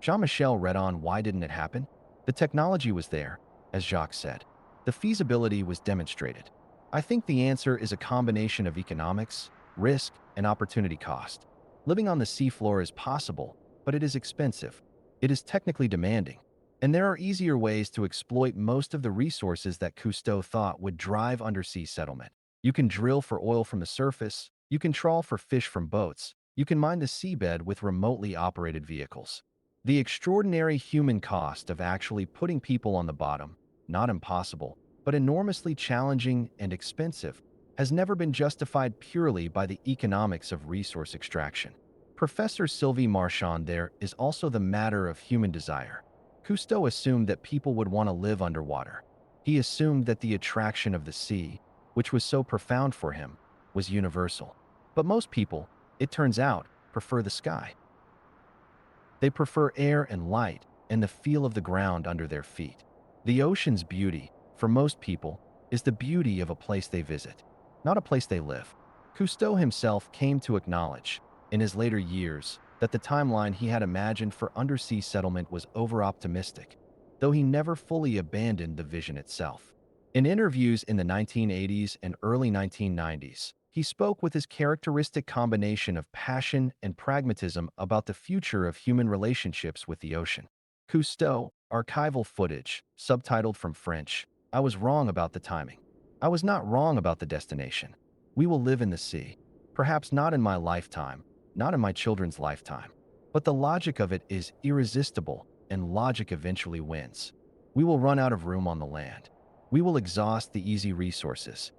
Jean-Michel read on. Why didn't it happen? The technology was there, as Jacques said. The feasibility was demonstrated. I think the answer is a combination of economics, risk, and opportunity cost. Living on the seafloor is possible, but it is expensive. It is technically demanding. And there are easier ways to exploit most of the resources that Cousteau thought would drive undersea settlement. You can drill for oil from the surface, you can trawl for fish from boats, you can mine the seabed with remotely operated vehicles. The extraordinary human cost of actually putting people on the bottom, not impossible, but enormously challenging and expensive, has never been justified purely by the economics of resource extraction. Professor Sylvie Marchand, there is also the matter of human desire. Cousteau assumed that people would want to live underwater. He assumed that the attraction of the sea, which was so profound for him, was universal. But most people, it turns out, prefer the sky. They prefer air and light and the feel of the ground under their feet. The ocean's beauty, for most people, is the beauty of a place they visit, not a place they live. Cousteau himself came to acknowledge, in his later years, that the timeline he had imagined for undersea settlement was over-optimistic, though he never fully abandoned the vision itself. In interviews in the 1980s and early 1990s, he spoke with his characteristic combination of passion and pragmatism about the future of human relationships with the ocean. Cousteau, archival footage, subtitled from French. I was wrong about the timing. I was not wrong about the destination. We will live in the sea. Perhaps not in my lifetime, not in my children's lifetime. But the logic of it is irresistible, and logic eventually wins. We will run out of room on the land. We will exhaust the easy resources.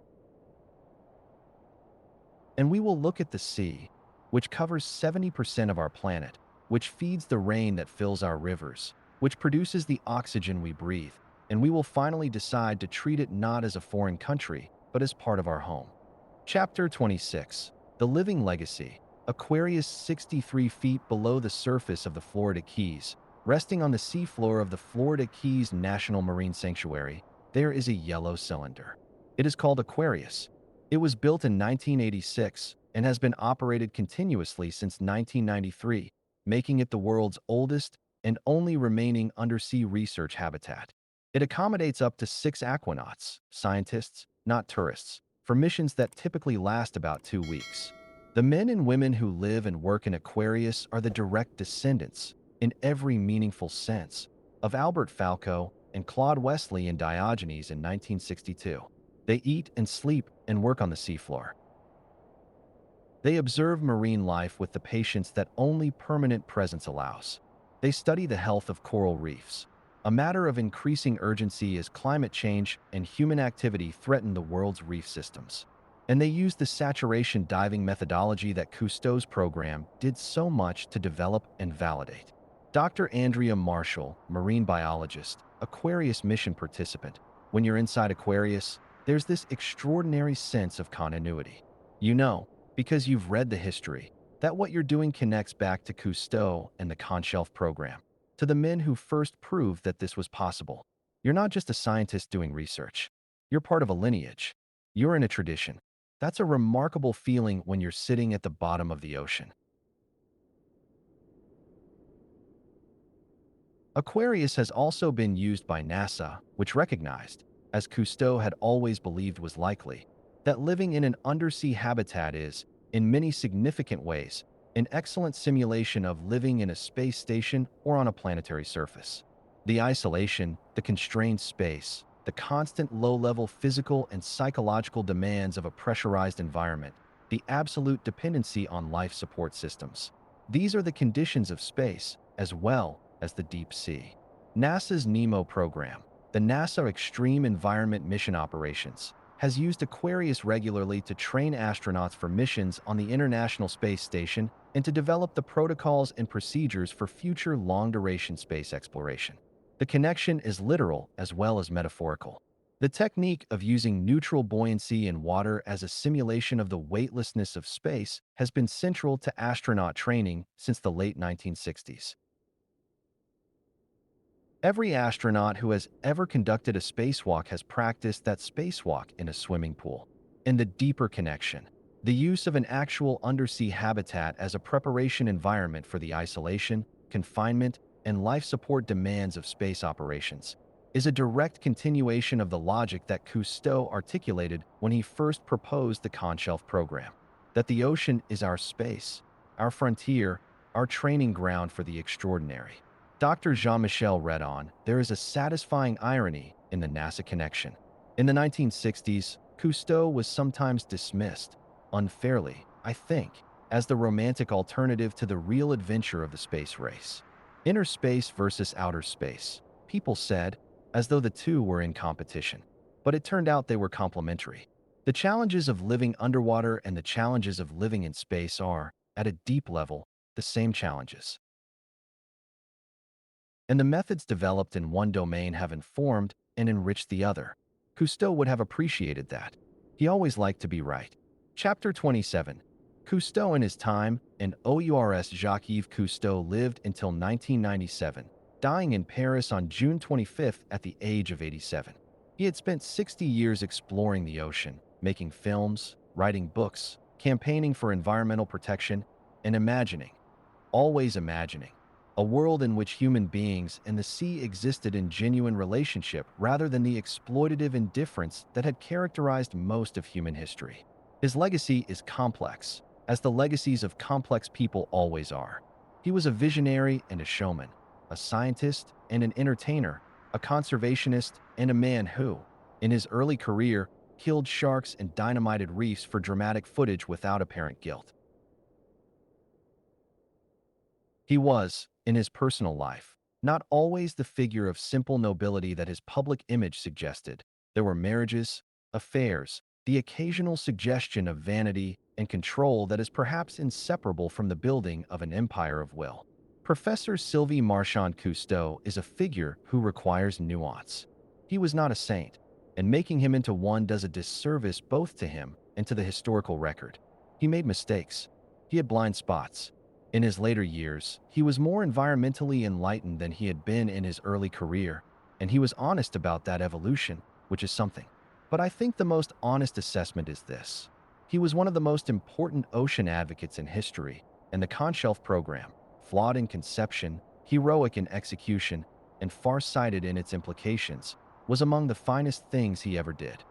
And we will look at the sea, which covers 70% of our planet, which feeds the rain that fills our rivers, which produces the oxygen we breathe, and we will finally decide to treat it not as a foreign country, but as part of our home. Chapter 26. The Living Legacy. Aquarius 63 feet below the surface of the Florida Keys, resting on the seafloor of the Florida Keys National Marine Sanctuary, there is a yellow cylinder. It is called Aquarius. It was built in 1986 and has been operated continuously since 1993, making it the world's oldest and only remaining undersea research habitat. It accommodates up to 6 aquanauts, scientists, not tourists, for missions that typically last about 2 weeks. The men and women who live and work in Aquarius are the direct descendants, in every meaningful sense, of Albert Falco and Claude Wesley and Diogenes in 1962. They eat and sleep and work on the seafloor. They observe marine life with the patience that only permanent presence allows. They study the health of coral reefs, a matter of increasing urgency as climate change and human activity threaten the world's reef systems. And they use the saturation diving methodology that Cousteau's program did so much to develop and validate. Dr. Andrea Marshall, marine biologist, Aquarius mission participant. When you're inside Aquarius, there's this extraordinary sense of continuity. You know, because you've read the history, that what you're doing connects back to Cousteau and the Conshelf program, to the men who first proved that this was possible. You're not just a scientist doing research. You're part of a lineage. You're in a tradition. That's a remarkable feeling when you're sitting at the bottom of the ocean. Aquarius has also been used by NASA, which recognized, as Cousteau had always believed was likely, that living in an undersea habitat is, in many significant ways, an excellent simulation of living in a space station or on a planetary surface. The isolation, the constrained space, the constant low-level physical and psychological demands of a pressurized environment, the absolute dependency on life support systems. These are the conditions of space, as well as the deep sea. NASA's NEMO program, the NASA Extreme Environment Mission Operations, has used Aquarius regularly to train astronauts for missions on the International Space Station and to develop the protocols and procedures for future long-duration space exploration. The connection is literal as well as metaphorical. The technique of using neutral buoyancy in water as a simulation of the weightlessness of space has been central to astronaut training since the late 1960s. Every astronaut who has ever conducted a spacewalk has practiced that spacewalk in a swimming pool. In the deeper connection, the use of an actual undersea habitat as a preparation environment for the isolation, confinement, and life support demands of space operations is a direct continuation of the logic that Cousteau articulated when he first proposed the Conshelf program, that the ocean is our space, our frontier, our training ground for the extraordinary. Dr. Jean-Michel read on, there is a satisfying irony in the NASA connection. In the 1960s, Cousteau was sometimes dismissed, unfairly, I think, as the romantic alternative to the real adventure of the space race. Inner space versus outer space, people said, as though the two were in competition. But it turned out they were complementary. The challenges of living underwater and the challenges of living in space are, at a deep level, the same challenges. And the methods developed in one domain have informed and enriched the other. Cousteau would have appreciated that. He always liked to be right. Chapter 27. Cousteau in his time, and OURS Jacques-Yves Cousteau lived until 1997, dying in Paris on June 25th at the age of 87. He had spent 60 years exploring the ocean, making films, writing books, campaigning for environmental protection, and imagining, always imagining, a world in which human beings and the sea existed in genuine relationship rather than the exploitative indifference that had characterized most of human history. His legacy is complex, as the legacies of complex people always are. He was a visionary and a showman, a scientist and an entertainer, a conservationist and a man who, in his early career, killed sharks and dynamited reefs for dramatic footage without apparent guilt. He was, in his personal life, not always the figure of simple nobility that his public image suggested. There were marriages, affairs, the occasional suggestion of vanity and control that is perhaps inseparable from the building of an empire of will. Professor Sylvie Marchand Cousteau is a figure who requires nuance. He was not a saint, and making him into one does a disservice both to him and to the historical record. He made mistakes. He had blind spots. In his later years, he was more environmentally enlightened than he had been in his early career, and he was honest about that evolution, which is something. But I think the most honest assessment is this. He was one of the most important ocean advocates in history, and the Conshelf program, flawed in conception, heroic in execution, and far-sighted in its implications, was among the finest things he ever did.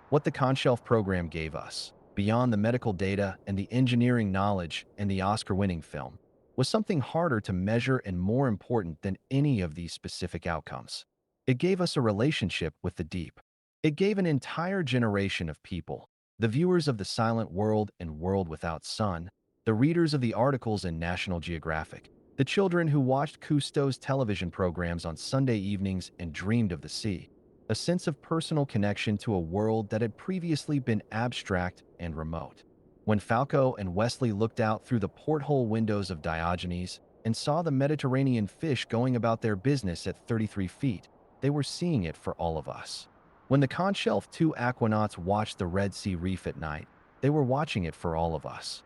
What the Conshelf program gave us, beyond the medical data and the engineering knowledge and the Oscar-winning film, was something harder to measure and more important than any of these specific outcomes. It gave us a relationship with the deep. It gave an entire generation of people, the viewers of The Silent World and World Without Sun, the readers of the articles in National Geographic, the children who watched Cousteau's television programs on Sunday evenings and dreamed of the sea, a sense of personal connection to a world that had previously been abstract and remote. When Falco and Wesley looked out through the porthole windows of Diogenes and saw the Mediterranean fish going about their business at 33 feet, they were seeing it for all of us. When the Conshelf 2 aquanauts watched the Red Sea Reef at night, they were watching it for all of us.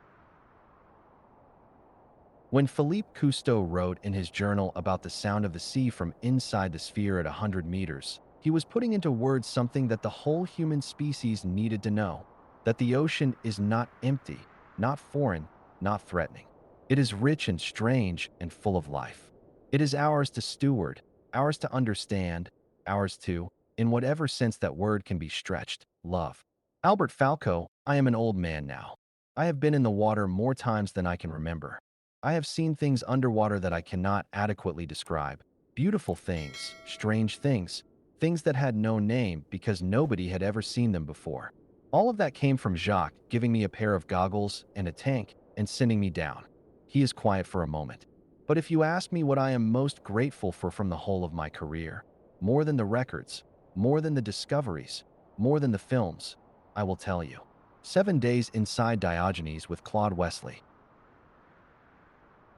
When Philippe Cousteau wrote in his journal about the sound of the sea from inside the sphere at 100 meters, he was putting into words something that the whole human species needed to know, that the ocean is not empty, not foreign, not threatening. It is rich and strange and full of life. It is ours to steward, ours to understand, ours to, in whatever sense that word can be stretched, love. Albert Falco, I am an old man now. I have been in the water more times than I can remember. I have seen things underwater that I cannot adequately describe. Beautiful things, strange things, things that had no name because nobody had ever seen them before. All of that came from Jacques giving me a pair of goggles and a tank and sending me down. He is quiet for a moment. But if you ask me what I am most grateful for from the whole of my career, more than the records, more than the discoveries, more than the films, I will tell you. 7 days inside Diogenes with Claude Wesley.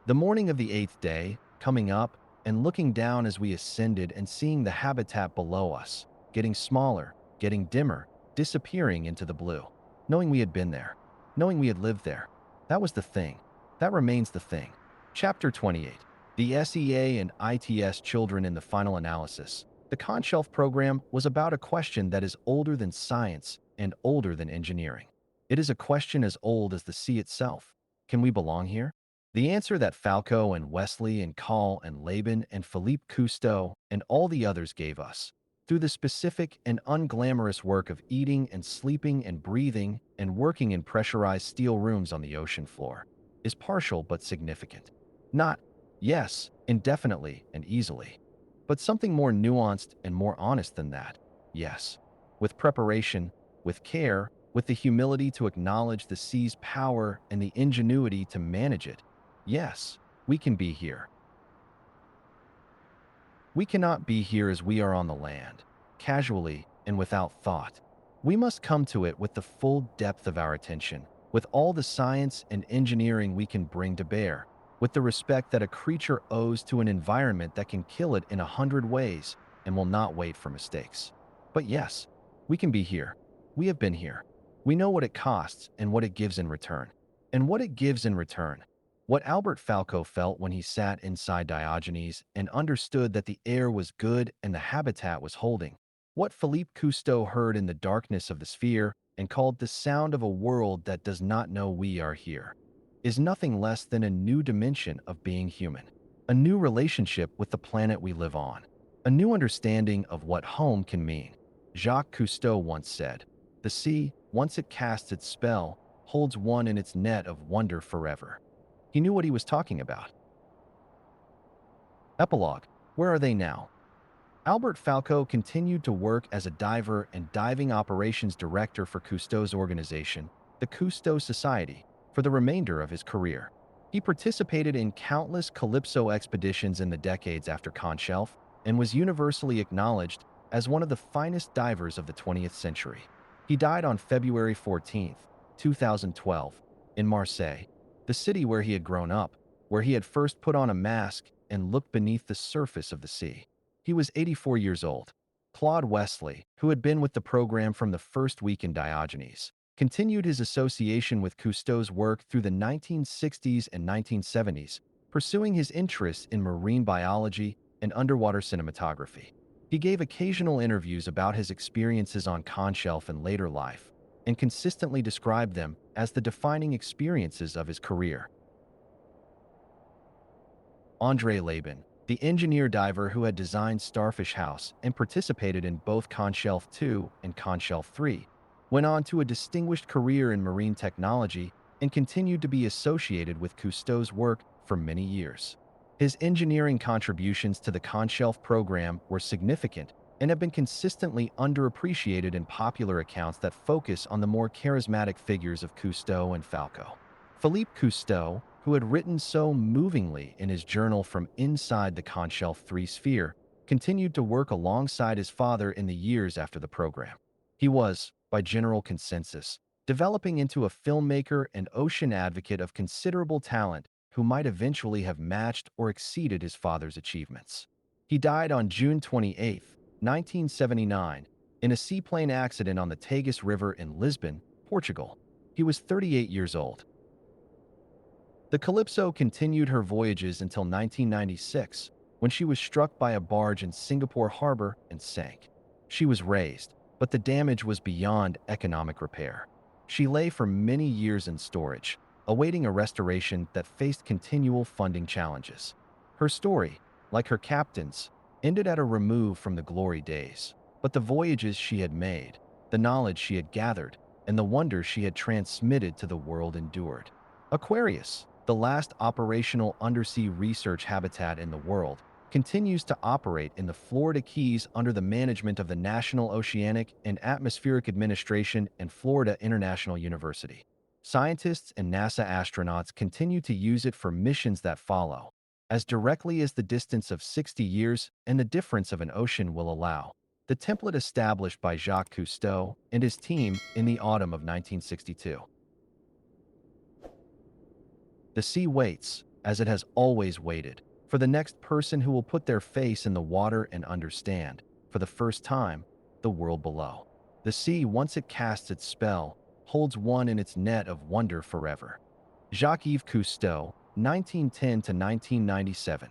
The morning of the 8th day, coming up and looking down as we ascended and seeing the habitat below us, getting smaller, getting dimmer, disappearing into the blue. Knowing we had been there, knowing we had lived there, that was the thing. That remains the thing. Chapter 28. The SEA and ITS children in the final analysis. The Conshelf program was about a question that is older than science and older than engineering. It is a question as old as the sea itself. Can we belong here? The answer that Falco and Wesley and Call and Laban and Philippe Cousteau and all the others gave us, through the specific and unglamorous work of eating and sleeping and breathing and working in pressurized steel rooms on the ocean floor, is partial but significant. Not, yes, indefinitely and easily, but something more nuanced and more honest than that, yes. With preparation, with care, with the humility to acknowledge the sea's power and the ingenuity to manage it, yes, we can be here. We cannot be here as we are on the land, casually and without thought. We must come to it with the full depth of our attention, with all the science and engineering we can bring to bear, with the respect that a creature owes to an environment that can kill it in 100 ways and will not wait for mistakes. But yes, we can be here. We have been here. We know what it costs and what it gives in return. And what it gives in return. What Albert Falco felt when he sat inside Diogenes and understood that the air was good and the habitat was holding. What Philippe Cousteau heard in the darkness of the sphere and called the sound of a world that does not know we are here, is nothing less than a new dimension of being human. A new relationship with the planet we live on. A new understanding of what home can mean. Jacques Cousteau once said, "The sea, once it casts its spell, holds one in its net of wonder forever." He knew what he was talking about. Epilogue. Where are they now? Albert Falco continued to work as a diver and diving operations director for Cousteau's organization, the Cousteau Society, for the remainder of his career. He participated in countless Calypso expeditions in the decades after Conshelf and was universally acknowledged as one of the finest divers of the 20th century. He died on February 14, 2012, in Marseille, the city where he had grown up, where he had first put on a mask and looked beneath the surface of the sea. He was 84 years old. Claude Wesley, who had been with the program from the first week in Diogenes, continued his association with Cousteau's work through the 1960s and 1970s, pursuing his interests in marine biology and underwater cinematography. He gave occasional interviews about his experiences on Conshelf and later life, and consistently described them as the defining experiences of his career. Andre Laban, the engineer diver who had designed Starfish House and participated in both Conshelf 2 and Conshelf 3, went on to a distinguished career in marine technology and continued to be associated with Cousteau's work for many years. His engineering contributions to the Conshelf program were significant and have been consistently underappreciated in popular accounts that focus on the more charismatic figures of Cousteau and Falco. Philippe Cousteau, who had written so movingly in his journal from inside the Conshelf 3 sphere, continued to work alongside his father in the years after the program. He was, by general consensus, developing into a filmmaker and ocean advocate of considerable talent who might eventually have matched or exceeded his father's achievements. He died on June 28, 1979, in a seaplane accident on the Tagus River in Lisbon, Portugal. He was 38 years old. The Calypso continued her voyages until 1996, when she was struck by a barge in Singapore harbor and sank. She was raised, but the damage was beyond economic repair. She lay for many years in storage, awaiting a restoration that faced continual funding challenges. Her story, like her captain's, ended at a remove from the glory days, but the voyages she had made, the knowledge she had gathered, and the wonder she had transmitted to the world endured. Aquarius, the last operational undersea research habitat in the world, continues to operate in the Florida Keys under the management of the National Oceanic and Atmospheric Administration and Florida International University. Scientists and NASA astronauts continue to use it for missions that follow, as directly as the distance of 60 years and the difference of an ocean will allow. The template established by Jacques Cousteau and his team in the autumn of 1962. The sea waits, as it has always waited, for the next person who will put their face in the water and understand, for the first time, the world below. The sea, once it casts its spell, holds one in its net of wonder forever. Jacques-Yves Cousteau, 1910 to 1997,